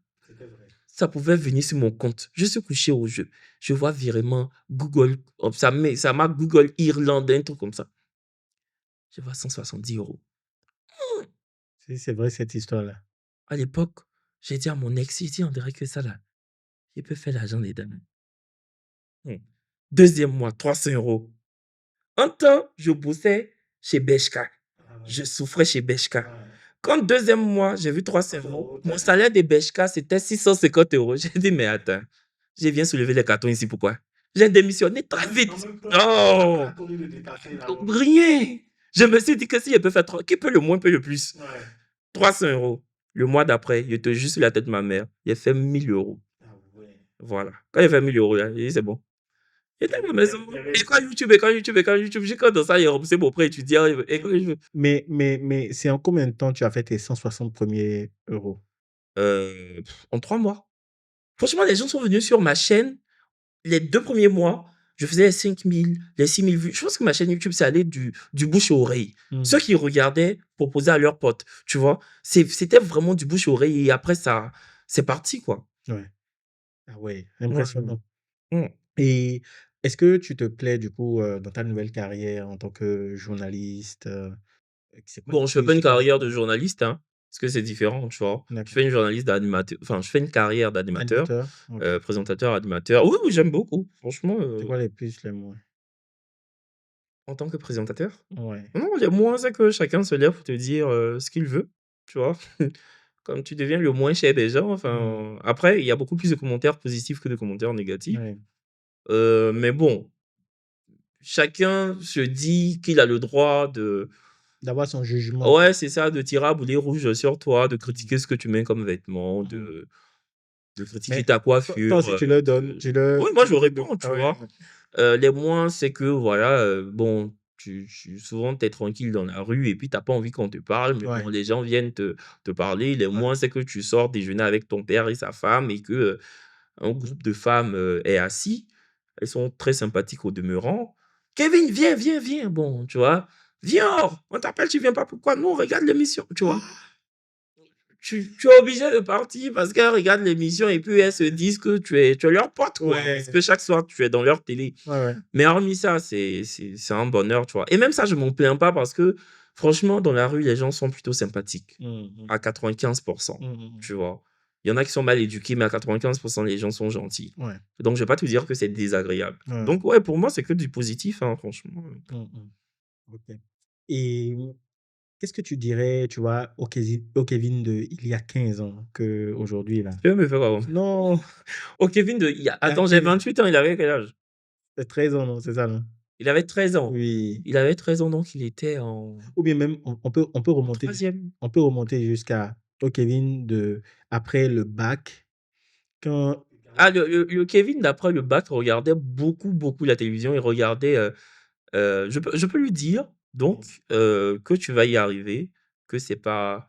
ça pouvait venir sur mon compte. Je suis couché au jeu. Je vois virement Google, ça m'a Google Irlande, un truc comme ça. Je vois 170 euros. Si, c'est vrai cette histoire-là. À l'époque, j'ai dit à mon ex, il dit, on dirait que ça là, il peut faire l'argent des dames. Deuxième mois, 300 euros. Un temps, je bossais chez Beshka. Je souffrais chez Beshka. Quand deuxième mois, j'ai vu 300 euros, mon salaire de Beshka, c'était 650 euros. J'ai dit, mais attends, je viens soulever les cartons ici, pourquoi? J'ai démissionné très vite. Oh, rien. Je me suis dit que si je peux faire 3, qui peut le moins, peut le plus. 300 euros. Le mois d'après, je te jure sur la tête de ma mère, j'ai fait 1000 euros. Voilà. Quand j'ai fait 1000 euros, là, j'ai dit, c'est bon. J'étais à la maison. Et quand YouTube, j'ai quand dans ça, c'est mon prêt étudiant. Mais c'est en combien de temps tu as fait tes 160 premiers euros? En 3 mois. Franchement, les gens sont venus sur ma chaîne. Les 2 premiers mois, je faisais les 5000, les 6000 vues. Je pense que ma chaîne YouTube, ça allait du bouche à oreille. Ceux qui regardaient proposaient à leurs potes, tu vois. C'était vraiment du bouche à oreille et après ça, c'est parti, quoi. Ouais. Ah ouais, Ouais. impressionnant. Mmh. Et est-ce que tu te plais du coup dans ta nouvelle carrière en tant que journaliste? C'est quoi Bon, qui je fais te pas une stimule? carrière de journaliste, hein, parce que c'est différent, tu vois. Je D'accord. fais une journaliste d'animateur, enfin, je fais une carrière d'animateur, Animateur? OK. présentateur, animateur. Oui, oui, j'aime beaucoup. Franchement, C'est quoi les plus, les moins? en tant que présentateur? Ouais. Non, les moins, c'est que chacun se lève pour te dire ce qu'il veut, tu vois. Comme tu deviens le moins cher des gens, enfin. Après, il y a beaucoup plus de commentaires positifs que de commentaires négatifs. Ouais. Mais bon, chacun se dit qu'il a le droit de. D'avoir son jugement. Ouais, c'est ça, de tirer à boulet rouge sur toi, de critiquer ce que tu mets comme vêtements, de critiquer Mais ta toi coiffure. aussi, tu leur donnes, Oui, moi, je tu donnes réponds, tu ah ouais. vois. Les moins, c'est que, voilà, bon, souvent, tu es tranquille dans la rue et puis tu pas envie qu'on te parle, mais bon, Ouais. les gens viennent te parler. Les moins, c'est que tu sors déjeuner avec ton père et sa femme et que un groupe de femmes est assis. Elles sont très sympathiques au demeurant. Kevin, viens, viens, viens. Bon, tu vois. Viens, on t'appelle, tu viens pas. Pourquoi? Nous, on regarde l'émission, tu vois. Tu es obligé de partir parce qu'elles regardent l'émission et puis elles se disent que tu es leur pote, quoi. Ouais. Parce que chaque soir, tu es dans leur télé. Ouais, ouais. Mais hormis ça, c'est un bonheur, tu vois. Et même ça, je m'en plains pas parce que, franchement, dans la rue, les gens sont plutôt sympathiques. À 95%, tu vois. Il y en a qui sont mal éduqués, mais à 95% les gens sont gentils. Ouais. Donc, je vais pas te dire que c'est désagréable. Ouais. Donc, ouais, pour moi, c'est que du positif, hein, franchement. Ok. Et qu'est-ce que tu dirais, tu vois, au Kevin de il y a 15 ans qu'aujourd'hui, là? Tu veux me faire quoi? Non, Oh, Kevin, attends, j'ai 28 ans, il avait quel âge? c'est 13 ans, non, c'est ça, non? Il avait 13 ans. Oui. Il avait 13 ans, donc il était en Ou bien même, on peut remonter, troisième. jusqu'à au Kevin de après le bac, quand... Ah, le Kevin, d'après le bac, regardait beaucoup, beaucoup la télévision. Il regardait. Je peux lui dire, donc, que tu vas y arriver, que c'est pas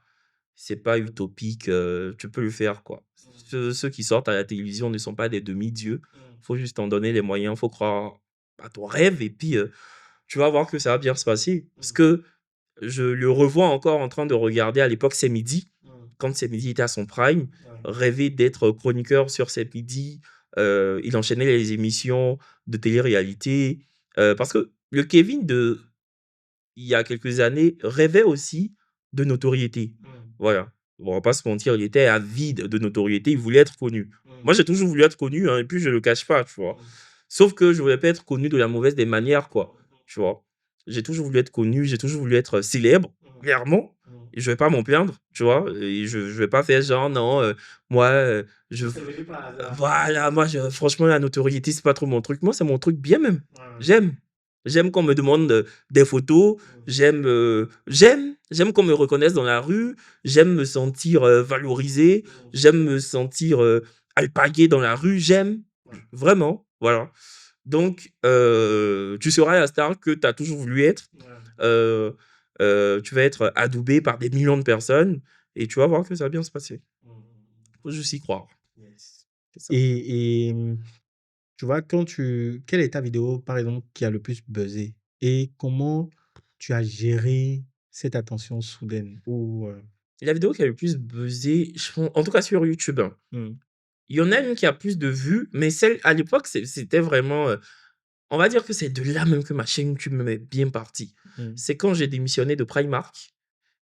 utopique. Tu peux le faire, quoi. Ceux qui sortent à la télévision ne sont pas des demi-dieux. Faut juste en donner les moyens. Faut croire à ton rêve et puis tu vas voir que ça va bien se passer. Parce que je le revois encore en train de regarder à l'époque C'est Midi, quand C'est Midi était à son prime, rêver d'être chroniqueur sur C'est Midi. Il enchaînait les émissions de télé-réalité. Parce que le Kevin de il y a quelques années rêvait aussi de notoriété. Voilà. Bon, on va pas se mentir, il était avide de notoriété, il voulait être connu. Moi, j'ai toujours voulu être connu, hein, et puis je le cache pas, tu vois. Sauf que je voulais pas être connu de la mauvaise des manières, quoi. Tu vois. J'ai toujours voulu être connu, j'ai toujours voulu être célèbre, clairement. Et je vais pas m'en plaindre, tu vois. Et je vais pas faire genre, non, moi, je. Voilà, moi, franchement, la notoriété, c'est pas trop mon truc. Moi, c'est mon truc bien même. J'aime. J'aime qu'on me demande des photos. J'aime qu'on me reconnaisse dans la rue. J'aime me sentir valorisé. J'aime me sentir alpagué dans la rue. J'aime. Vraiment. Voilà. Donc, tu seras la star que tu as toujours voulu être. Euh, tu vas être adoubé par des millions de personnes. Et tu vas voir que ça va bien se passer. Faut juste y croire. C'est ça. Et tu vois, quelle est ta vidéo, par exemple, qui a le plus buzzé? Et comment tu as géré cette attention soudaine? La vidéo qui a le plus buzzé, en tout cas sur YouTube, hein. Il y en a une qui a plus de vues, mais celle à l'époque, c'était vraiment. On va dire que c'est de là même que ma chaîne YouTube m'est bien partie. C'est quand j'ai démissionné de Primark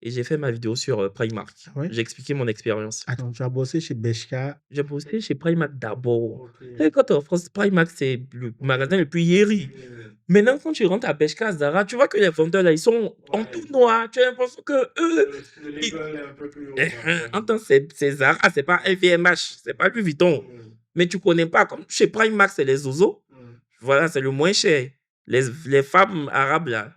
et j'ai fait ma vidéo sur Primark. Ah ouais? J'ai expliqué mon expérience. Attends, tu as bossé chez Bershka? J'ai bossé chez Primark d'abord. Et quand tu es en France, Primark, c'est le magasin le plus yéri. Maintenant, quand tu rentres à Bershka, Zara, tu vois que les vendeurs là, ils sont en tout noir. Tu as l'impression que eux. Entends, c'est Zara, c'est pas LVMH, c'est pas Louis Vuitton. Mais tu connais pas, comme chez Primark, c'est les Zozo. Voilà, c'est le moins cher. Les femmes arabes là,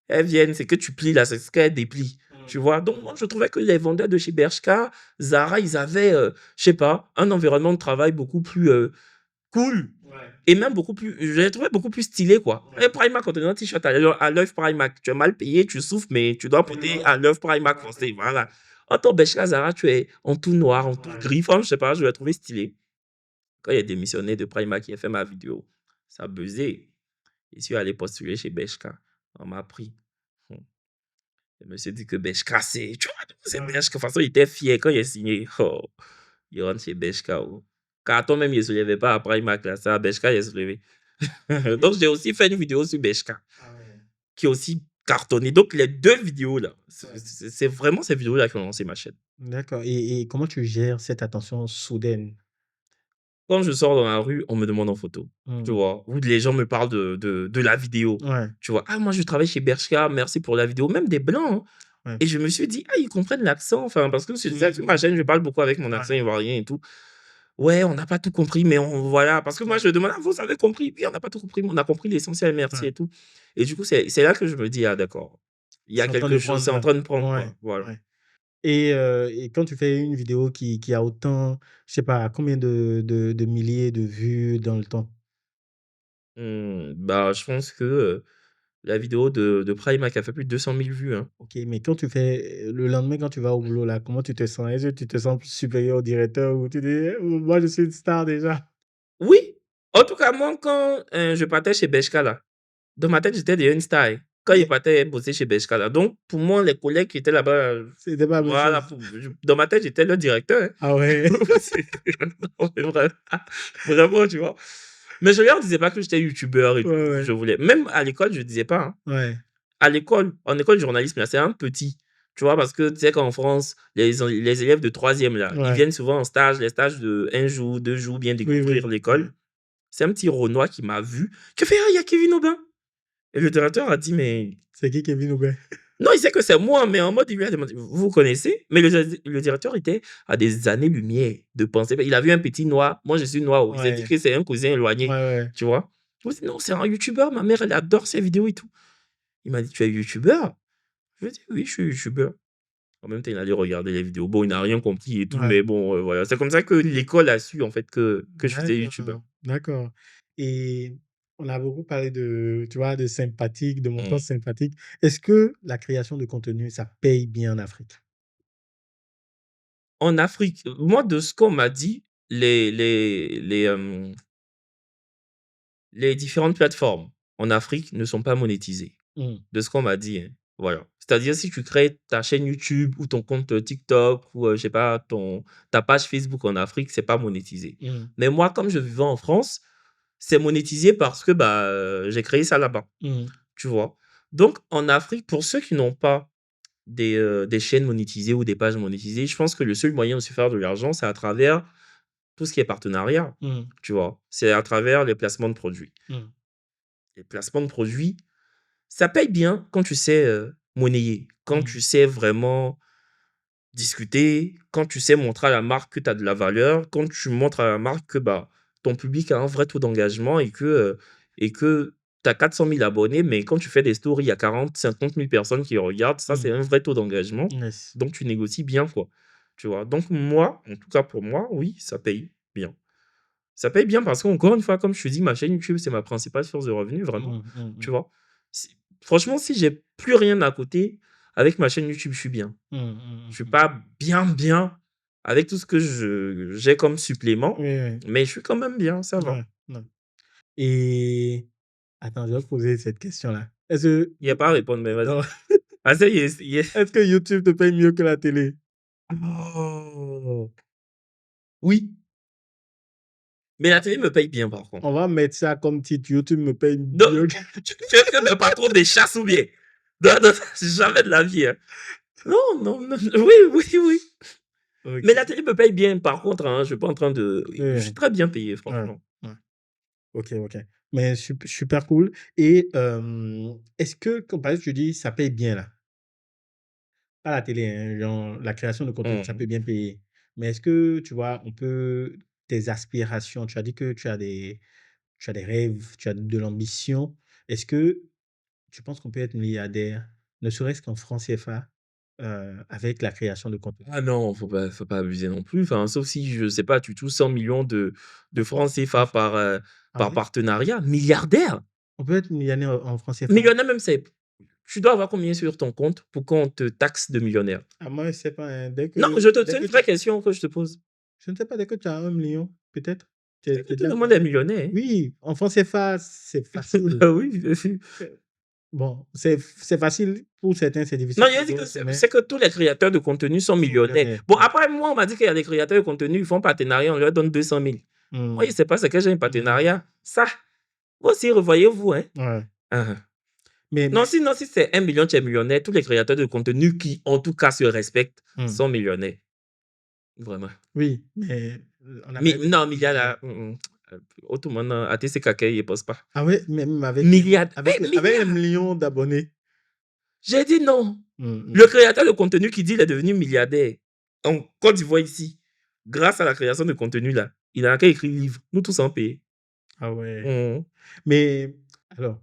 elles viennent, c'est que tu plies là, c'est ce qu'elles déplient. Tu vois, donc moi je trouvais que les vendeurs de chez Bershka, Zara, ils avaient, je sais pas, un environnement de travail beaucoup plus cool. Et même beaucoup plus, je l'ai trouvé beaucoup plus stylé, quoi. Et Primark, quand tu es dans un t-shirt à l'œuf Primark, tu es mal payé, tu souffres, mais tu dois porter à l'œuf Primark foncé, voilà. En tant Bershka, Zara, tu es en tout noir, en tout gris, enfin, je sais pas, je l'ai trouvé stylé. Quand il a démissionné de Primark, il a fait ma vidéo. Ça a buzzé. Je suis allé postuler chez Bershka. On m'a pris. Je me suis dit que Bershka, c'est. Tu vois, c'est Bershka. De toute façon, il était fier quand il a signé. Oh, il rentre chez Bershka. Oh. Carton même, il ne se levait pas après Primark. Là. Ça, Bershka, il se levait. Donc, j'ai aussi fait une vidéo sur Bershka. Qui est aussi cartonné. Donc, les deux vidéos là, c'est vraiment ces vidéos là qui ont lancé ma chaîne. D'accord. Et comment tu gères cette attention soudaine? Quand je sors dans la rue, on me demande en photo. Tu vois, ou les gens me parlent de la vidéo. Ouais. Tu vois, ah, moi je travaille chez Bershka, merci pour la vidéo. Même des blancs. Hein. Ouais. Et je me suis dit, ah, ils comprennent l'accent. Enfin, parce que sur ma chaîne, je parle beaucoup avec mon accent ivoirien et tout. Ouais, on n'a pas tout compris, mais voilà. Parce que moi, je demande, ah, vous avez compris? Oui, on n'a pas tout compris, mais on a compris l'essentiel, merci et tout. Et du coup, c'est là que je me dis, ah, d'accord. Il y a quelque chose, c'est en train de prendre. Ouais. Quoi. Voilà. Ouais. Et quand tu fais une vidéo qui a autant, je sais pas, combien de milliers de vues dans le temps? Bah, je pense que la vidéo de Primark a fait plus de 200 000 vues. Hein. Ok, mais quand tu fais le lendemain, quand tu vas au boulot, là, comment tu te sens? Est-ce que tu te sens supérieur au directeur ou tu dis, moi, je suis une star déjà? Oui, en tout cas, moi, quand je partais chez Bershka, là, dans ma tête, j'étais déjà une star. Hein. Quand il partait bosser chez Bershka, là. Donc, pour moi, les collègues qui étaient là-bas, C'était pas la même voilà, chose. dans ma tête, j'étais le directeur. Hein. Ah ouais. Non, c'est vrai. Vraiment, tu vois. Mais je leur disais pas que j'étais youtubeur et tout. Je voulais. Même à l'école, je disais pas. Hein. Ouais. À l'école, en école de journalisme, là, c'est un petit. Tu vois, parce que tu sais qu'en France, les élèves de troisième, là, ils Ouais. viennent souvent en stage, les stages de 1 jour, 2 jours, bien Oui, découvrir oui. l'école. C'est un petit Renoir qui m'a vu, qui a fait: «Ah, il y a Kevin Aubin». Et le directeur a dit: «Mais» C'est qui Kevin Aubin? non, il sait que c'est moi, mais en mode, il lui a demandé: «Vous vous connaissez?» Mais le directeur était à des années-lumière de penser. Il a vu un petit noir. Moi, je suis noir. Il s'est dit Ouais. que c'est un cousin Ouais, éloigné. ouais. Tu vois? Je me dis: «Non, c'est un youtubeur. Ma mère, elle adore ses vidéos et tout». Il m'a dit: «Tu es youtubeur?» Je lui ai dit: «Oui, je suis youtubeur». En même temps, il allait regarder les vidéos. Bon, il n'a rien compris et tout, Ouais. mais bon, voilà. C'est comme ça que l'école a su, en fait, que je faisais youtubeur. D'accord, d'accord. Et on a beaucoup parlé de, tu vois, de sympathique, de montants Mmh. sympathiques. Est-ce que la création de contenu, ça paye bien en Afrique? En Afrique, moi, de ce qu'on m'a dit, les différentes plateformes en Afrique ne sont pas monétisées. Mmh, De ce qu'on m'a dit, hein. Voilà. C'est-à-dire, si tu crées ta chaîne YouTube ou ton compte TikTok ou, je sais pas, ta page Facebook en Afrique, c'est pas monétisé. mmh, Mais moi, comme je vivais en France, c'est monétisé parce que, bah, j'ai créé ça là-bas, mmh, tu vois? Donc en Afrique, pour ceux qui n'ont pas des chaînes monétisées ou des pages monétisées, je pense que le seul moyen de se faire de l'argent, c'est à travers tout ce qui est partenariat, mmh, tu vois? C'est à travers les placements de produits. mmh, Les placements de produits, ça paye bien quand tu sais, monnayer, quand mmh, tu sais vraiment discuter, quand tu sais montrer à la marque que tu as de la valeur, quand tu montres à la marque que, bah, ton public a un vrai taux d'engagement et que tu as 400 000 abonnés, mais quand tu fais des stories, il y a 40 000 50 000 personnes qui regardent, ça, c'est mmh. un vrai taux d'engagement, Yes. donc tu négocies bien, quoi, tu vois? Donc moi, en tout cas pour moi, oui, ça paye bien. Ça paye bien parce qu'encore une fois, comme je te dis, ma chaîne YouTube, c'est ma principale source de revenus, vraiment, Mmh, mmh, tu mmh. vois? Si franchement, si j'ai plus rien à côté, avec ma chaîne YouTube, je suis bien. Mmh, mmh, Je suis mmh. pas bien, bien avec tout ce que j'ai comme supplément, Oui, oui. mais je suis quand même bien, ça va. Ouais, ouais. Et attends, je vais te poser cette question-là. Est-ce que Il y a pas à répondre, mais vas-y. non, Ah ça y est, est-ce que YouTube te paye mieux que la télé? oh! Oui, mais la Ah, télé me paye bien par contre. on va mettre ça comme titre: YouTube me paye Non, mieux que tu es que mes patrons des chasses ou bien? Non, non, jamais de la vie, hein. Non, non, non, oui, oui, oui. Mais la OK. télé me paye bien par contre, hein, je suis pas en train de Oui, je oui. suis très bien payé Ouais, franchement. ouais. OK, OK. Mais super cool. Et est-ce que comme par exemple tu dis: «Ça paye bien» là, pas la télé, hein, genre la création de contenu, ça peut Mmh. bien payer. Mais est-ce que, tu vois, on peut tes aspirations, tu as dit que tu as des rêves, tu as de l'ambition. Est-ce que tu penses qu'on peut être milliardaire, ne serait-ce qu'en francs CFA, avec la création de contenu? Ah non, faut pas abuser non plus, enfin, sauf si, je sais pas, tu touches 100 millions de En francs francs en CFA f ah par ouais? partenariat. Milliardaire! On peut être millionnaire en francs CFA? Millionnaire même, c'est tu dois avoir combien sur ton compte pour qu'on te taxe de millionnaire? Ah moi, je sais pas, hein, Non, c'est une vraie question que je te pose. je ne sais pas, dès que tu as 1 million peut-être, tu C'est que es tout déjà le monde est millionnaire, hein. oui, en francs CFA, c'est facile. Bah oui, Bon, c'est facile pour certains, c'est non, difficile il a pour dit que d'autres, mais c'est que tous les créateurs de contenu sont ils sont millionnaires. millionnaires. Bon, Ouais. après, moi, on m'a dit qu'il y a des créateurs de contenu, ils font partenariat, on leur donne 200 000. Moi, je Mmh. sais pas c'est quel genre de Mmh. partenariat. Ça, vous aussi, revoyez-vous, hein. Ouais. Hein, hein. Mais Non, si c'est 1 million, tu es millionnaire, tous les créateurs de contenu qui, en tout cas, se respectent, mmh, sont millionnaires. Vraiment. oui, mais on Mais appelle non, milliard là, autrement, ATC Kakei, il pose pas. ah ouais, même Milliard, avec les milliard! millions d'abonnés. J'ai dit non. Mmh Le mh. créateur de contenu qui dit il est devenu milliardaire en Côte d'Ivoire ici, grâce à la création de contenu là, il n'a qu'à écrire livre. Nous tous en payer. Ah ouais. Mmh. Mais alors,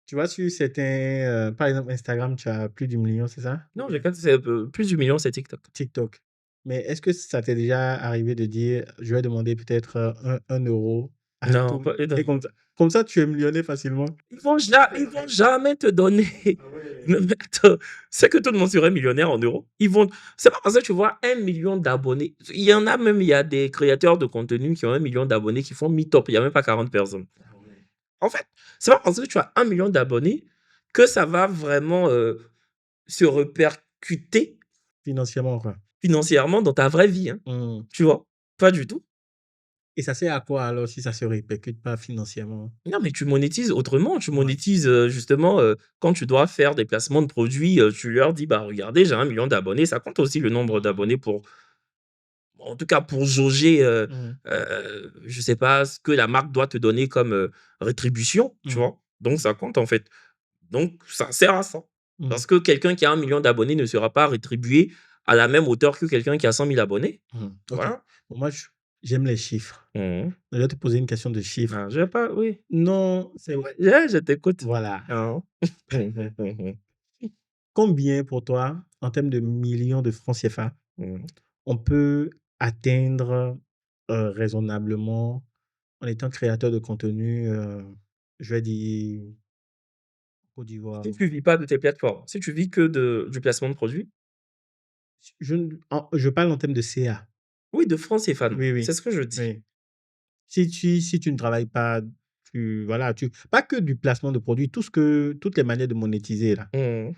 tu vois sur certains, par exemple Instagram, tu as plus d'1 million, c'est ça? Ou Non, bien c'est plus du million, c'est TikTok. TikTok. Mais est-ce que ça t'est déjà arrivé de dire: «Je vais demander peut-être, 1 € à Non, tout» pas, et comme ça tu es millionnaire facilement? ils vont jamais te donner. Ah ouais. Mais attends, c'est que tout le monde serait millionnaire en euros. C'est pas parce que tu vois 1 million d'abonnés. Il y en a même, il y a des créateurs de contenu qui ont 1 million d'abonnés qui font mi-top. Il y a même pas 40 personnes. Ah ouais. En fait, c'est pas parce que tu as 1 million d'abonnés que ça va vraiment se répercuter Financièrement quoi. financièrement dans ta vraie vie, hein. Mmh. Tu vois? Pas du tout. Et ça sert à quoi alors si ça se répercute pas financièrement? Non, mais tu monétises autrement. Tu Ouais. monétises, justement, quand tu dois faire des placements de produits, tu leur dis: «Bah, regardez, j'ai 1 million d'abonnés». Ça compte aussi le nombre Mmh. d'abonnés pour en tout cas pour jauger, Mmh. je sais pas, ce que la marque doit te donner comme, rétribution, tu Mmh. vois? Donc ça compte, en fait. Donc ça sert à ça. Mmh. Parce que quelqu'un qui a 1 million d'abonnés ne sera pas rétribué à la même hauteur que quelqu'un qui a 100 000 abonnés. Mmh. OK. Voilà. Bon, moi, j'aime les chiffres. Mmh. Je vais te poser une question de chiffres. Ah, je vais pas oui. Non, c'est Ouais, je t'écoute. voilà. Hein. Combien pour toi, en termes de millions de francs CFA, Mmh. on peut atteindre, raisonnablement en étant créateur de contenu, je vais dire Côte d'Ivoire? Si tu vis pas de tes plateformes, si tu vis que de du placement de produits, Je parle en termes de CA. oui, de francs CFA, non. Oui, C'est oui, ce que je dis. oui. Si tu ne travailles pas, tu pas que du placement de produits, toutes les manières de monétiser là, Mmh.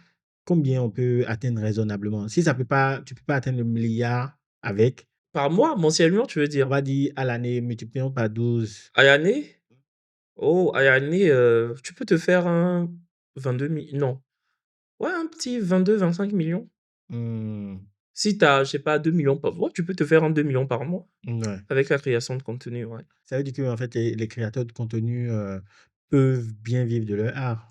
combien on peut atteindre raisonnablement? Si ça peut pas tu peux pas atteindre le milliard avec, Par mois, mensuellement, tu veux on dire? va dire à l'année, multiplions par 12. À l'année? Oh, à l'année, tu peux te faire un 22 mi non, ouais, un petit 22-25 millions. Mmh, Si tu as, je sais pas, 2 millions par mois, tu peux te faire un 2 millions par mois ouais. avec la création de contenu, ouais. Ça veut dire qu'en fait les créateurs de contenu, peuvent bien vivre de leur art.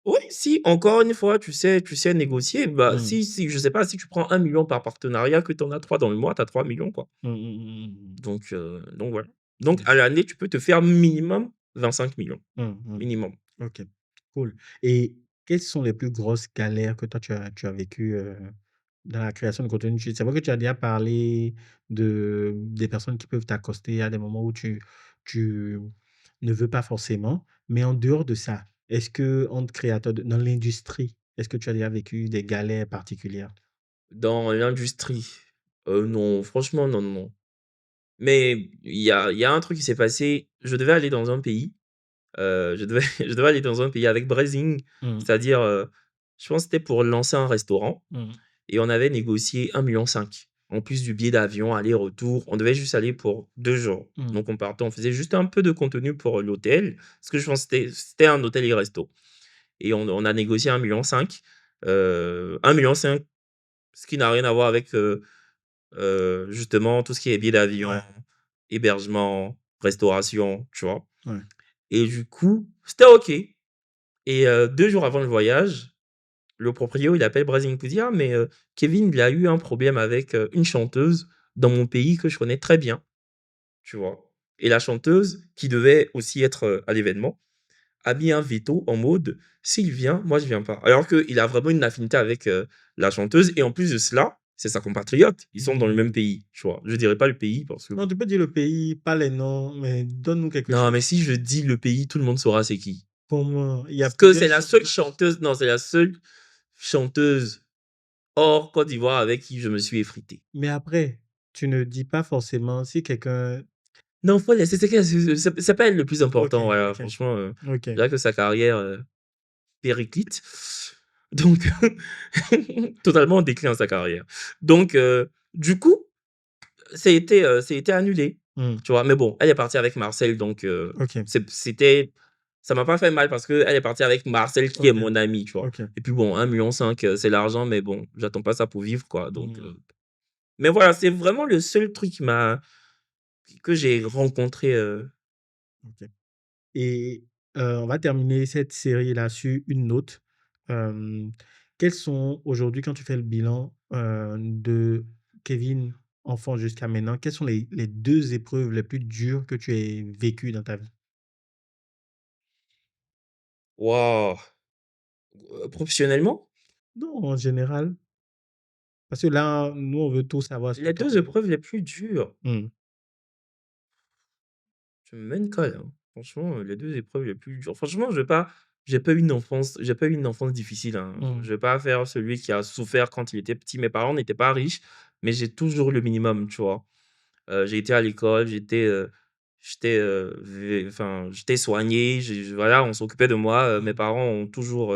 Oui, si, encore une fois, tu sais négocier, bah, Mmh. si je sais pas, si tu prends 1 million par partenariat, que tu en as 3 dans le mois, tu as 3 millions, quoi. Mmh mh, mmh mh, Donc voilà. Donc mmh. à l'année, tu peux te faire minimum 25 millions Mmh, mmh. minimum. OK, cool. Et quelles sont les plus grosses galères que toi tu as vécues, dans la création de contenu? C'est vrai que tu as déjà parlé des personnes qui peuvent t'accoster à des moments où tu ne veux pas forcément, mais en dehors de ça, est-ce que qu'entre créateurs dans l'industrie, est-ce que tu as déjà vécu des galères particulières? Dans l'industrie, non, franchement, non, non, non. Mais il y a un truc qui s'est passé, je devais aller dans un pays, je devais je devais aller dans un pays avec Brazing, Mmh. c'est-à-dire, je pense que c'était pour lancer un restaurant Mmh. et on avait négocié 1,5 million en plus du billet d'avion aller-retour. On devait juste aller pour 2 jours. Mmh. Donc on partait, on faisait juste un peu de contenu pour l'hôtel, parce que je pense que c'était un hôtel et resto et on a négocié 1,5 million, 1,5 million, ce qui n'a rien à voir avec, justement tout ce qui est billets d'avion, Ouais, hébergement, restauration, tu vois? ouais. Et du coup, c'était OK et 2 jours avant le voyage, le proprio, il appelle Brazing pour dire: «Ah mais Kevin, il a eu un problème avec, une chanteuse dans mon pays que je connais très bien», tu vois? Et la chanteuse, qui devait aussi être, à l'événement, a mis un veto en mode: «S'il vient, moi je viens pas». Alors qu'il a vraiment une affinité avec, la chanteuse et en plus de cela, c'est sa compatriote. Ils sont dans le même Mmh. pays, tu vois? Je dirais pas le pays parce que Non, tu peux dire le pays, pas les noms, mais donne-nous quelque non, chose. mais si je dis le pays, tout le monde saura c'est qui. Comment? Il y a Parce que plusieurs c'est la seule chanteuses. chanteuse non, c'est la seule chanteuse hors Côte d'Ivoire avec qui je me suis effrité. Mais après, tu ne dis pas forcément si quelqu'un Non, faut laisser, c'est pas elle le plus OK, important, voilà, OK, franchement, OK. je dirais que sa carrière, périclite. Donc totalement en déclin sa carrière. Donc du coup, ça a été annulé, Mmh. tu vois? Mais bon, elle est partie avec Marcel, donc OK, c'était ça m'a pas fait mal parce qu'elle est partie avec Marcel qui est OK, mon ami, tu vois? OK. Et puis bon, 1,5 million, c'est l'argent, mais bon, j'attends pas ça pour vivre, quoi, donc Mmh. mais voilà, c'est vraiment le seul truc que j'ai rencontré, OK. Et on va terminer cette série-là sur une note. Hem, Quels sont aujourd'hui, quand tu fais le bilan, de Kevin enfant jusqu'à maintenant, quelles sont les 2 épreuves les plus dures que tu aies vécues dans ta vie? waouh, professionnellement, Non, en général, parce que là, nous, on veut tout savoir sur les toi. 2 épreuves les plus dures. Mmh. Tu me mets une colle, hein. Franchement, les 2 épreuves les plus dures franchement, j'ai pas eu une enfance difficile, hein. Mmh. Je vais pas faire celui qui a souffert quand il était petit. Mes parents n'étaient pas riches, mais j'ai toujours le minimum, tu vois? J'ai été à l'école, j'étais soigné, voilà, on s'occupait de moi, mes Mmh. parents ont toujours,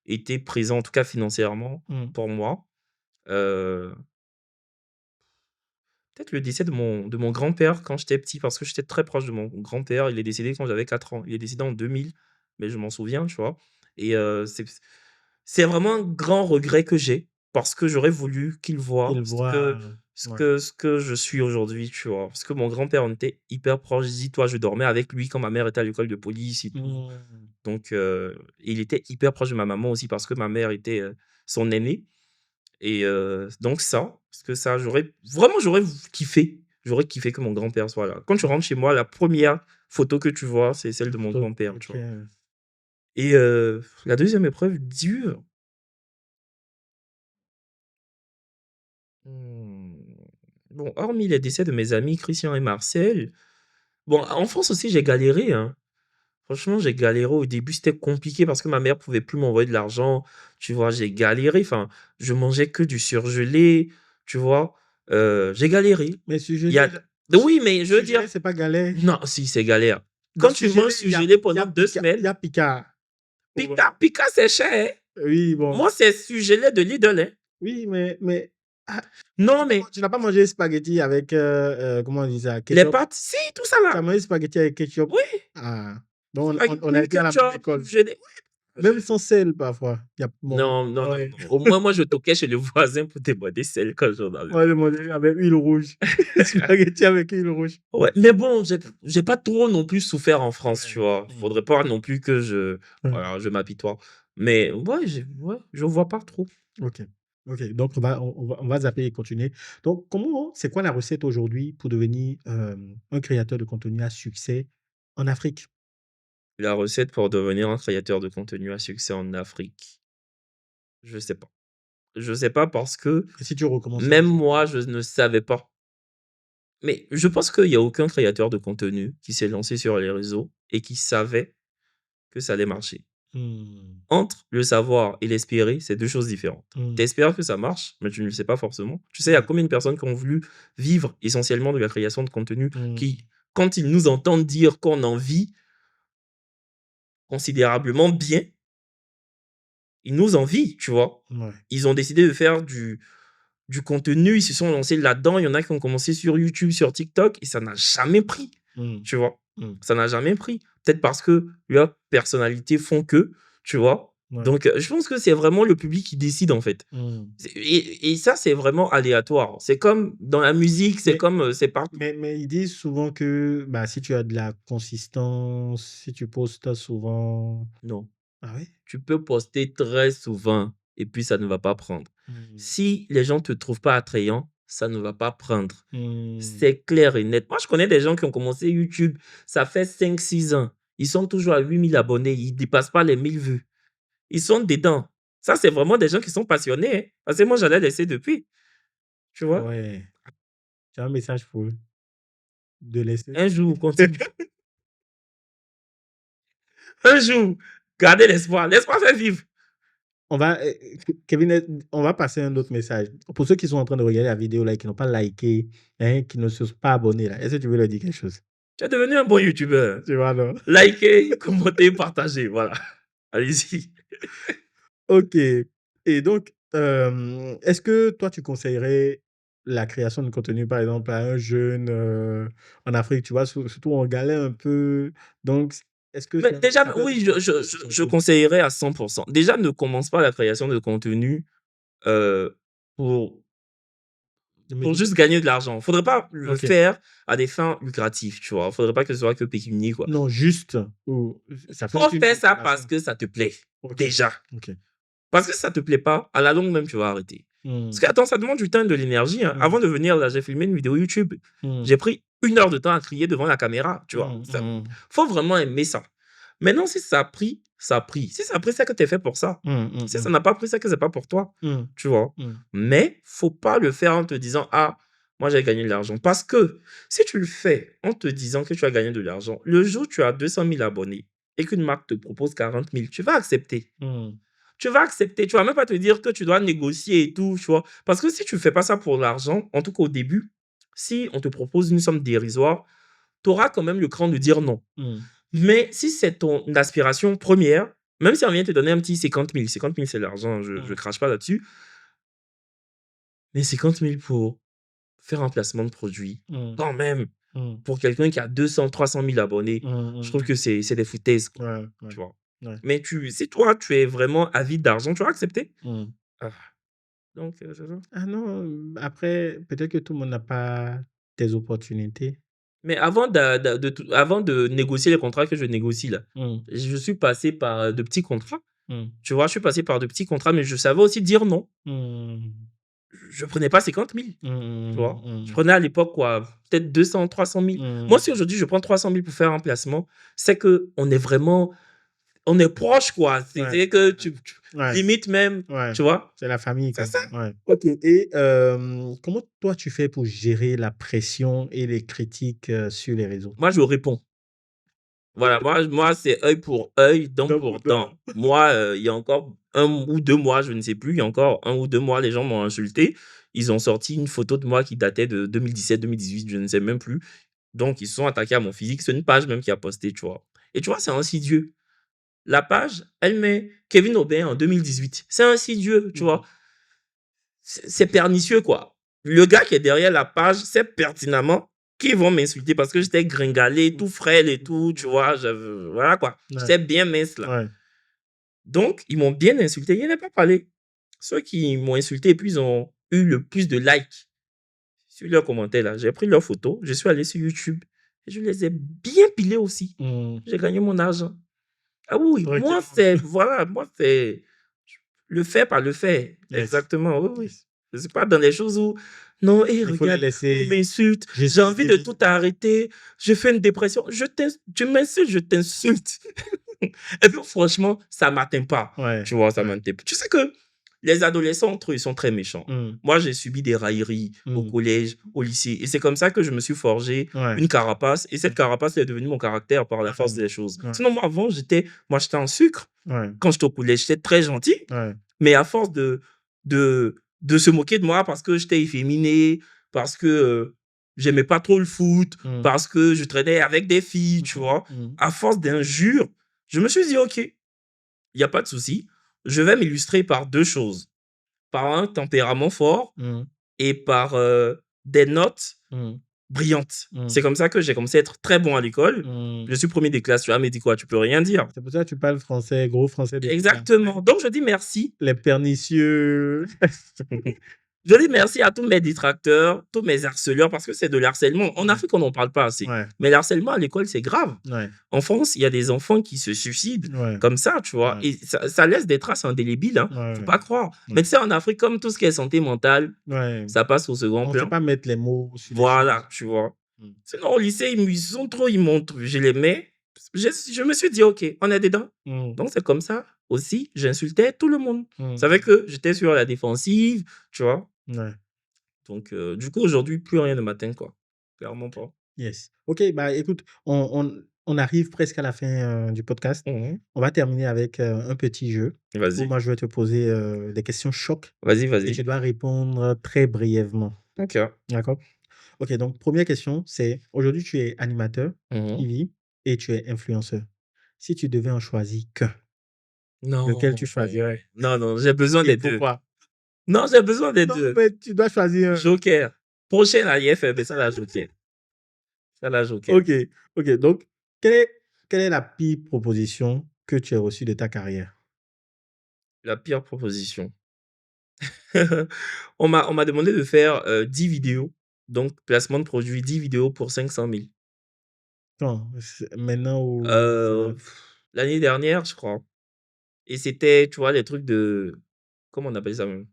été présents, en tout cas financièrement, Mmh. pour moi. Heu peut-être le décès de mon grand-père quand j'étais petit, parce que j'étais très proche de mon grand-père. Il est décédé quand j'avais 4 ans. Il est décédé en 2000, mais je m'en souviens, tu vois? Et c'est vraiment un grand regret que j'ai, parce que j'aurais voulu qu'il voie Il voit, ouais. ce que je suis aujourd'hui, tu vois? Parce que mon grand-père, on était hyper proches. Dis-toi, je dormais avec lui quand ma mère était à l'école de police et tout. Mmh. Donc il était hyper proche de ma maman aussi, parce que ma mère était, son aînée. Et donc ça, parce que ça, j'aurais kiffé. J'aurais kiffé que mon grand-père soit là. Quand tu rentres chez moi, la première photo que tu vois, c'est celle de mon Photo, grand-père, tu OK. vois? Et la deuxième épreuve dure, mmh, bon, hormis les décès de mes amis Christian et Marcel, bon, en France aussi, j'ai galéré, hein. Franchement, j'ai galéré au début, c'était compliqué parce que ma mère pouvait plus m'envoyer de l'argent, tu vois? J'ai galéré, enfin, je mangeais que du surgelé, tu vois? J'ai galéré. Mais Il y surgelé, a Oui, mais je veux dire, surgelé, c'est pas galère. non, si, c'est galère. Dans Quand tu manges surgelé, surgelé il y pendant a 2 Picard, il y semaines, a Picard. Ouais. Pika, c'est cher, hein. Oui, bon. Moi, c'est surgelé de Lidl, hein. Oui, ah, Non, mais tu n'as pas mangé spaghetti avec, comment on dit ça? les Ketchup? pâtes, si, tout ça Tu as là. mangé spaghetti avec ketchup? Oui, Ah, donc on a spaghetti, été à la même ketchup, école. surgelé. Même sans sel parfois. Il y a bon, Non, non, non, ouais. non. Au moins, moi, je toquais chez le voisin pour demander celle quand j'en avais. Moi, je mangeais avec huile rouge. Spaghetti avec huile rouge. Ouais, mais bon, j'ai pas trop non plus souffert en France, tu Ouais. vois? Mmh. Faudrait pas non plus que je Ouais. voilà, je m'apitoie. Mais ouais, je vois pas trop. OK. OK, donc on va zapper et continuer. Donc c'est quoi la recette aujourd'hui pour devenir, un créateur de contenu à succès en Afrique? La recette pour devenir un créateur de contenu à succès en Afrique, je sais pas. Je sais pas parce que Et si tu recommençais même aujourd'hui? moi, je ne savais pas. Mais je pense qu'il y a aucun créateur de contenu qui s'est lancé sur les réseaux et qui savait que ça allait marcher. Mmh. Entre le savoir et l'espérer, c'est 2 choses différentes. Mmh. Tu espères que ça marche, mais tu ne le sais pas forcément. Tu sais, il y a Mmh. combien de personnes qui ont voulu vivre essentiellement de la création de contenu, Mmh. qui, quand ils nous entendent dire qu'on en vit considérablement bien, ils nous envient, tu vois? Ouais. Ils ont décidé de faire du contenu, ils se sont lancés là-dedans. Il y en a qui ont commencé sur YouTube, sur TikTok et ça n'a jamais pris, Mmh. tu vois? Mmh. Ça n'a jamais pris. Peut-être parce que leur personnalité font que, tu vois? Ouais. Donc, je pense que c'est vraiment le public qui décide, en fait. Mmh. Et ça, c'est vraiment aléatoire. C'est comme dans la musique, c'est Mais comme, c'est partout. mais ils disent souvent que, bah, si tu as de la consistance, si tu postes souvent. Non, Ah ouais? tu peux poster très souvent et puis ça ne va pas prendre. Mmh. Si les gens te trouvent pas attrayant, ça ne va pas prendre. Mmh. C'est clair et net. Moi, je connais des gens qui ont commencé YouTube, ça fait 5 6 ans. Ils sont toujours à 8 000 abonnés, ils dépassent pas les 1000 vues. Ils sont dedans. Ça, c'est vraiment des gens qui sont passionnés, hein. Parce que moi, j'allais laisser depuis, tu vois? Ouais. Tu as un message pour eux? De laisser? Un jour, continue. Un jour, gardez l'espoir. L'espoir fait vivre. On va, Kevin, on va passer un autre message. Pour ceux qui sont en train de regarder la vidéo là, et qui n'ont pas liké, hein, qui ne se sont pas abonnés là, est-ce que tu veux leur dire quelque chose? Tu es devenu un bon youtubeur. Tu vois, non? Likez, commentez, partagez. Voilà. Allez-y. OK. Et donc, est-ce que toi, tu conseillerais la création de contenu, par exemple, à un jeune, en Afrique, tu vois? Surtout en galère un peu, donc est-ce que Mais déjà, ça peut être oui, une bonne chose pour son je retour? conseillerais à 100%. Déjà, ne commence pas la création de contenu euh, pour, De pour méthode juste gagner de l'argent. Faudrait pas le OK. faire à des fins lucratives, tu vois. Faudrait pas que ce soit que pécunier, quoi. Non, juste ou ça peut Faut être une faire ça parce motivation. que ça te plaît. OK, Déjà. OK. Parce que si ça te plaît pas, à la longue même, tu vas arrêter. Parce Mmh. que, attends, ça demande du temps et de l'énergie, hein. Mmh. Avant de venir, là, j'ai filmé une vidéo YouTube. Mmh. J'ai pris 1 heure de temps à crier devant la caméra, tu vois. Mmh. Mmh. Faut vraiment aimer ça. Maintenant, si ça a pris, ça a pris. Si ça a pris, c'est que tu es fait pour ça. Mmh. Mmh. Si ça Mmh. n'a pas pris, c'est que c'est pas pour toi, Mmh. tu vois. Mmh. Mais faut pas le faire en te disant, ah, moi j'ai gagné de l'argent. Parce que si tu le fais en te disant que tu as gagné de l'argent, le jour où tu as 200 000 abonnés et qu'une marque te propose 40 000, tu vas accepter. Mmh. Tu vas accepter. Tu vas même pas te dire que tu dois négocier et tout, tu vois. Parce que si tu fais pas ça pour l'argent, en tout cas au début, si on te propose une somme dérisoire, tu auras quand même le cran de dire non. Mmh. Mais si c'est ton aspiration première, même si on vient te donner un petit 50 000 c'est l'argent, je Mmh. crache pas là-dessus, mais 50 000 pour faire un placement de produit, Mmh. quand même, Mmh. pour quelqu'un qui a 200 000 300 000 abonnés, Mmh, je mmh, trouve que c'est des foutaises, quoi, ouais, ouais, tu vois. ouais. Mais si toi, tu es vraiment avide d'argent, tu vas accepter. Mmh. Ah, donc, c'est ça. Ah non, après, peut-être que tout le monde n'a pas tes opportunités. Mais avant de négocier les contrats que je négocie là, Mmh. je suis passé par de petits contrats. Mmh. Tu vois, je suis passé par de petits contrats, mais je savais aussi dire non. Mmh. Je prenais pas 50 000, Mmh tu mh, vois. Je mmh. prenais à l'époque quoi, peut-être 200 000 300 000. Moi, Mmh. si aujourd'hui je prends 300 000 pour faire un placement, c'est que on est proche quoi. C'est Ouais, c'est que ouais, limite même, ouais. tu vois. C'est la famille, C'est quoi. ça. Ouais. OK, et comment toi tu fais pour gérer la pression et les critiques, sur les réseaux? Moi, je réponds. Voilà, moi, c'est œil pour œil, dent Donc pour pour toi. dent. Moi, il y a encore 1 ou 2 mois, je ne sais plus, il y a encore 1 ou 2 mois, les gens m'ont insulté. Ils ont sorti une photo de moi qui datait de 2017-2018, je ne sais même plus. Donc, ils se sont attaqués à mon physique. C'est une page même qui a posté, tu vois. Et tu vois, c'est insidieux. La page, elle met Kevin Aubin en 2018. C'est insidieux, tu vois. Mmh. C'est pernicieux, quoi. Le gars qui est derrière la page sait pertinemment qu'ils vont m'insulter parce que j'étais gringalé, tout frêle et tout, tu vois. Voilà, quoi. Ouais, J'étais bien mince, là. ouais. Donc, ils m'ont bien insulté. Ils n'en pas parlé. Ceux qui m'ont insulté, et puis ils ont eu le plus de likes sur leurs commentaires, là. J'ai pris leurs photos, je suis allé sur YouTube et je les ai bien pilés aussi. Mmh. J'ai gagné mon argent. Ah oui, moi, Tranquillement. c'est le fait par le fait. Yes, Exactement, oui, oui. yes. Je ne suis pas dans les choses où, non, hé, Il faut les regarde, on laisser m'insulte, j'ai justice envie de divine. tout arrêter, je fais une dépression. Tu m'insultes, je t'insulte. Et puis, franchement, ça ne m'atteint pas. Ouais, Tu vois, ça ouais. m'atteint pas. Tu sais que les adolescents, entre eux, ils sont très méchants. Mmh. Moi, j'ai subi des railleries au Mmh. collège, au lycée. Et c'est comme ça que je me suis forgé Ouais. une carapace. Et cette Mmh. carapace est devenue mon caractère par la force Ouais. des choses. Ouais. Sinon, moi, avant, j'étais en sucre. Ouais. Quand j'étais au collège, j'étais très gentil. Ouais. Mais à force de se moquer de moi parce que j'étais efféminé, parce que j'aimais pas trop le foot, Mmh. parce que je traînais avec des filles, tu Mmh. vois. Mmh. À force d'injures, je me suis dit, OK, il n'y a pas de souci. Je vais m'illustrer par 2 choses. Par un tempérament fort Mmh. et par des notes Mmh. brillantes. Mmh. C'est comme ça que j'ai commencé à être très bon à l'école. Mmh. Je suis premier des classes. Tu vois, mais dis quoi, tu peux rien dire. C'est pour ça que tu parles français, gros français depuis là. Exactement. Donc, je dis merci. Les pernicieux. Je dis merci à tous mes détracteurs, tous mes harceleurs, parce que c'est de l'harcèlement. En Ouais. Afrique, on n'en parle pas assez. Ouais. Mais l'harcèlement à l'école, c'est grave. Ouais. En France, il y a des enfants qui se suicident Ouais. comme ça, tu vois. Ouais. Et ça laisse des traces indélébiles, hein. Ouais, Faut ouais. pas croire. Ouais. Mais tu sais, en Afrique, comme tout ce qui est santé mentale, Ouais. ça passe au second On ne sait plan. pas mettre les mots sur les Voilà, choses. tu vois. Mmh. Sinon, au lycée, ils sont trop, ils montrent. Je les mets. Je me suis dit, OK, on est dedans. Mmh. Donc, c'est comme ça aussi. J'insultais tout le monde. Mmh. Je savais que j'étais sur la défensive, tu vois. Ouais. Donc, du coup, aujourd'hui, plus rien ne m'atteint, quoi. Clairement pas. Yes. OK, bah, écoute, on arrive presque à la fin, du podcast. Mhm. On va terminer avec, un petit jeu où Vas-y, moi je vais te poser, des questions choc vas-y, et tu vas-y. dois répondre très brièvement. Ok. D'accord? OK, donc première question, c'est aujourd'hui tu es animateur Mhm. TV et tu es influenceur. Si tu devais en choisir qu'un, lequel Non, tu choisirais? non, non, j'ai besoin Et des deux. pourquoi? Non, j'ai besoin des Non, deux. mais tu dois choisir un. Joker. Prochaine à IFM, ça la Joker. Ça la Joker. OK, OK, donc quelle est la pire proposition que tu as reçue de ta carrière? La pire proposition. On m'a demandé de faire 10 vidéos. Donc, placement de produit, 10 vidéos pour 500 000. Quand? C'est maintenant ou Euh, c'est L'année dernière, je crois. Et c'était, tu vois, les trucs de. Comment on appelle ça même?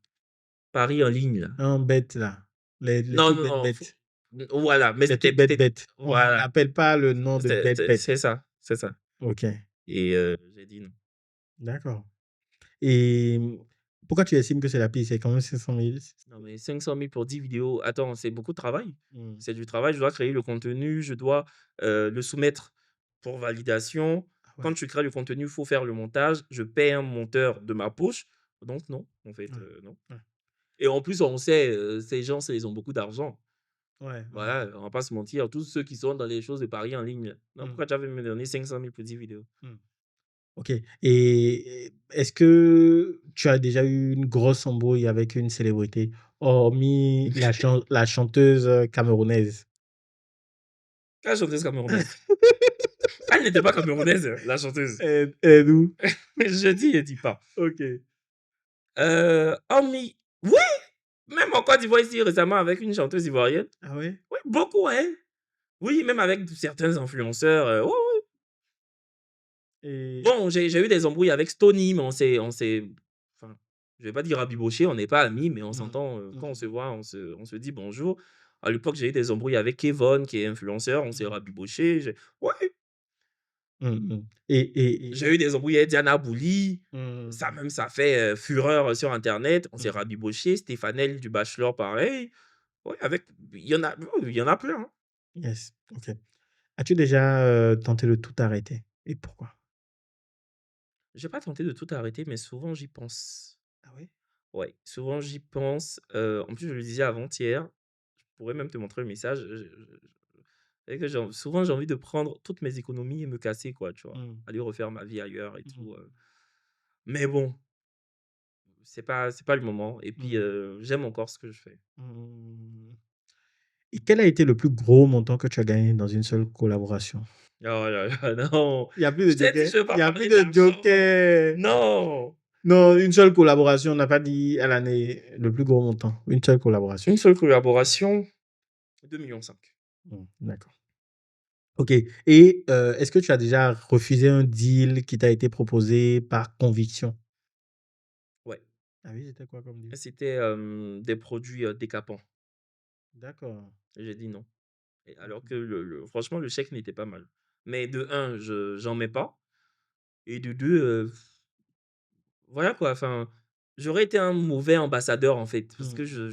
Paris en ligne, là. un bête là, les Non, trucs non, bête non. bête, Voilà, mais les trucs bête bête. On voilà, n'appelle pas le nom de bête bête. c'est ça, c'est ça. OK, Et j'ai dit non. d'accord, et pourquoi tu estimes que c'est la pire? C'est quand même 500 000. Non, mais 500 000 pour 10 vidéos, attends, c'est beaucoup de travail. Mmh. C'est du travail, je dois créer le contenu, je dois le soumettre pour validation. Ah ouais, Quand tu crées le contenu, il faut faire le montage. Je paie un monteur de ma poche. Donc, non, en fait, ouais, non. ouais, Et en plus, on sait, ces gens, ils ont beaucoup d'argent. ouais, ouais. Voilà, on va pas se mentir. Tous ceux qui sont dans les choses de paris en ligne. Non, Mmh, pourquoi tu avais me donné 500 000 pour 10 vidéos? mmh. OK, et est-ce que tu as déjà eu une grosse embrouille avec une célébrité hormis la chanteuse camerounaise. La chanteuse camerounaise. Elle n'était pas camerounaise, la chanteuse. Et nous? Je dis et dis pas. Ok. Hormis oui! Même en Côte d'Ivoire ici récemment avec une chanteuse ivoirienne. Ah ouais? Oui, beaucoup, hein. Oui, même avec certains influenceurs, ouais, ouais. Et Bon, j'ai eu des embrouilles avec Stony, mais on s'est enfin, je vais pas dire rabiboché, on n'est pas amis, mais on Mhm, s'entend, quand on se mhm, voit, on se dit bonjour. À l'époque, j'ai eu des embrouilles avec Kevon, qui est influenceur, on s'est mhm, rabiboché, ouais. mhm. J'ai eu des embrouilles avec Diana Bouli, ça Mhm. même, ça fait, fureur sur internet, on s'est Mhm. rabiboché. Stéphanel du Bachelor, pareil. Ouais, avec il y en a plein, hein. Yes, ok. As-tu déjà tenté de tout arrêter? Et pourquoi? J'ai pas tenté de tout arrêter, mais souvent j'y pense. Ah ouais? Ouais, souvent j'y pense, en plus je le disais avant-hier, je pourrais même te montrer le message, c'est que souvent j'ai envie de prendre toutes mes économies et me casser quoi, tu vois? Mhm, Aller refaire ma vie ailleurs et mhm, tout, mais bon, c'est pas le moment et puis, mhm, j'aime encore ce que je fais. mhm. Et quel a été le plus gros montant que tu as gagné dans une seule collaboration? Oh là là, non! Il y a plus Je de t'ai dit, joker? je veux Il pas y a plus parler de d'argent! joker! Non! Non, une seule collaboration, on n'a pas dit à l'année le plus gros montant. Une seule collaboration. Une seule collaboration, 2,5 millions. D'accord. Ok. Et est-ce que tu as déjà refusé un deal qui t'a été proposé par conviction? Ouais, Ah oui, c'était quoi comme deal? c'était, des produits, décapants D'accord. et j'ai dit non. Et alors Ok. que le franchement, le chèque n'était pas mal. Mais de un, j'en mets pas et de 2, voilà quoi, enfin, j'aurais été un mauvais ambassadeur, en fait, parce que Mhm.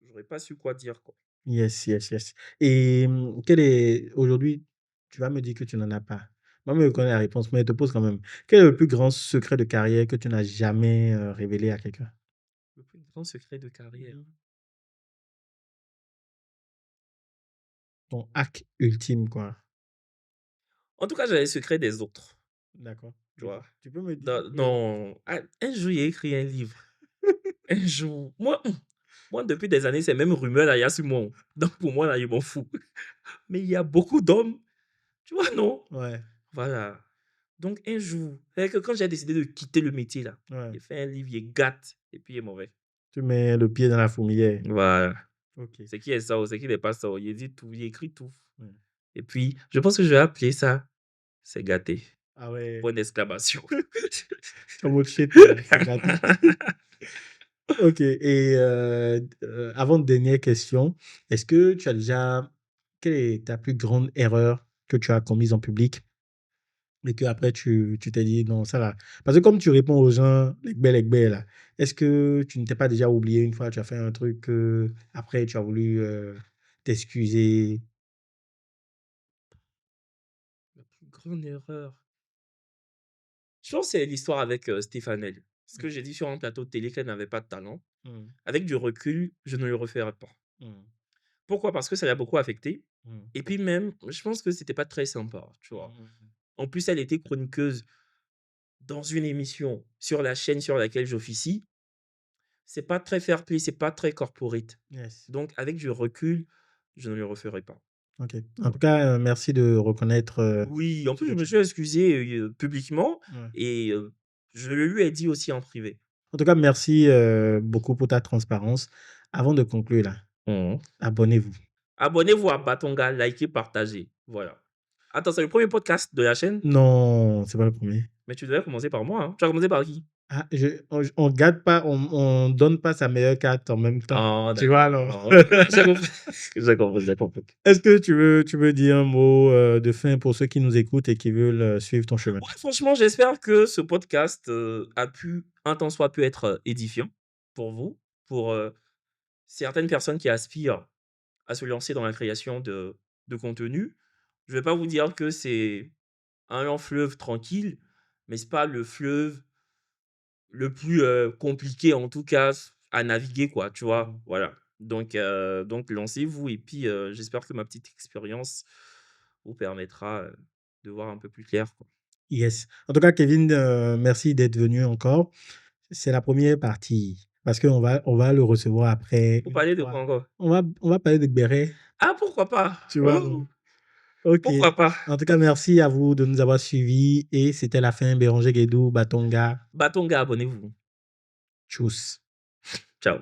j'aurais pas su quoi dire, quoi. Yes, yes, yes. Et quel est aujourd'hui, tu vas me dire que tu n'en as pas. Moi, je connais la réponse, mais je te pose quand même. Quel est le plus grand secret de carrière que tu n'as jamais révélé à quelqu'un? Le plus grand secret de carrière. Mhm. Ton hack ultime, quoi. En tout cas, j'ai les secrets des autres, D'accord. tu vois? Tu peux me dire. Non, un jour, il a écrit un livre. Un jour, moi, depuis des années, c'est même rumeur là, il y a sur moi. Donc pour moi, là, je m'en fous. Mais il y a beaucoup d'hommes, tu vois, non? Ouais, Voilà. Donc un jour, c'est que quand j'ai décidé de quitter le métier là, ouais. j'ai fait un livre, il est gâte et puis il est mauvais. Tu mets le pied dans la fourmilière. Voilà. Ok. C'est qui est ça, c'est qui n'est pas ça. Il dit tout, il écrit tout. Ouais. Et puis, je pense que je vais appeler ça «C'est gâté». Ah ouais. Point d'exclamation. Comme au shit, là, c'est gâté. Ok. Et avant dernière question, est-ce que tu as déjà. Quelle est ta plus grande erreur que tu as commise en public? Mais que après tu t'es dit: «Non, ça va». Parce que comme tu réponds aux gens les belles là, est-ce que tu ne t'es pas déjà oublié une fois, tu as fait un truc, après tu as voulu, t'excuser? La plus grande erreur. Je pense que c'est l'histoire avec Stéphanel. Ce que j'ai dit sur un plateau de télé qu'elle n'avait pas de talent. Mmh. Avec du recul, je ne le referai pas. Mmh. Pourquoi? Parce que ça l'a beaucoup affecté. Mmh. Et puis même, je pense que c'était pas très sympa, tu Mmh vois. mh, mmh. En plus, elle était chroniqueuse dans une émission sur la chaîne sur laquelle j'officie. C'est pas très fair play, c'est pas très corporate. Yes. Donc, avec du recul, je ne le referai pas. OK. En tout cas, merci de reconnaître, Oui, en ce plus, que je me tu suis excusé publiquement ouais. et je le lui ai dit aussi en privé. En tout cas, merci, beaucoup pour ta transparence. Avant de conclure là, Mhm. abonnez-vous. Abonnez-vous à Batonga, likez, partagez. Voilà. Attends, c'est le premier podcast de la chaîne, Non, c'est pas le premier. mais tu devrais commencer par moi, hein. Tu vas commencer par qui? Ah, on garde pas, on donne pas sa meilleure carte en même temps. Ah, Tu vois, d'accord. alors? J'ai compris. J'ai compris, j'ai compris. Est-ce que tu veux dire un mot, de fin pour ceux qui nous écoutent et qui veulent, suivre ton chemin? Ouais, franchement, j'espère que ce podcast a pu, un tant soit peu, être édifiant pour vous, pour certaines personnes qui aspirent à se lancer dans la création de contenu. Je vais pas vous dire que c'est un long fleuve tranquille, mais c'est pas le fleuve le plus compliqué, en tout cas, à naviguer, quoi, tu vois. Mmh. Voilà. Donc lancez-vous et puis j'espère que ma petite expérience vous permettra de voir un peu plus clair, quoi. Yes. En tout cas, Kevin, merci d'être venu encore. C'est la première partie. parce on va le recevoir après Vous une parlez de fois. quoi encore? On va parler de Béret, Ah, pourquoi pas? tu vois. Oh, Ok. pourquoi pas? En tout cas, merci à vous de nous avoir suivis et c'était la fin. Béranger Guédou, Batonga, Batonga, abonnez-vous. tchuss. Ciao.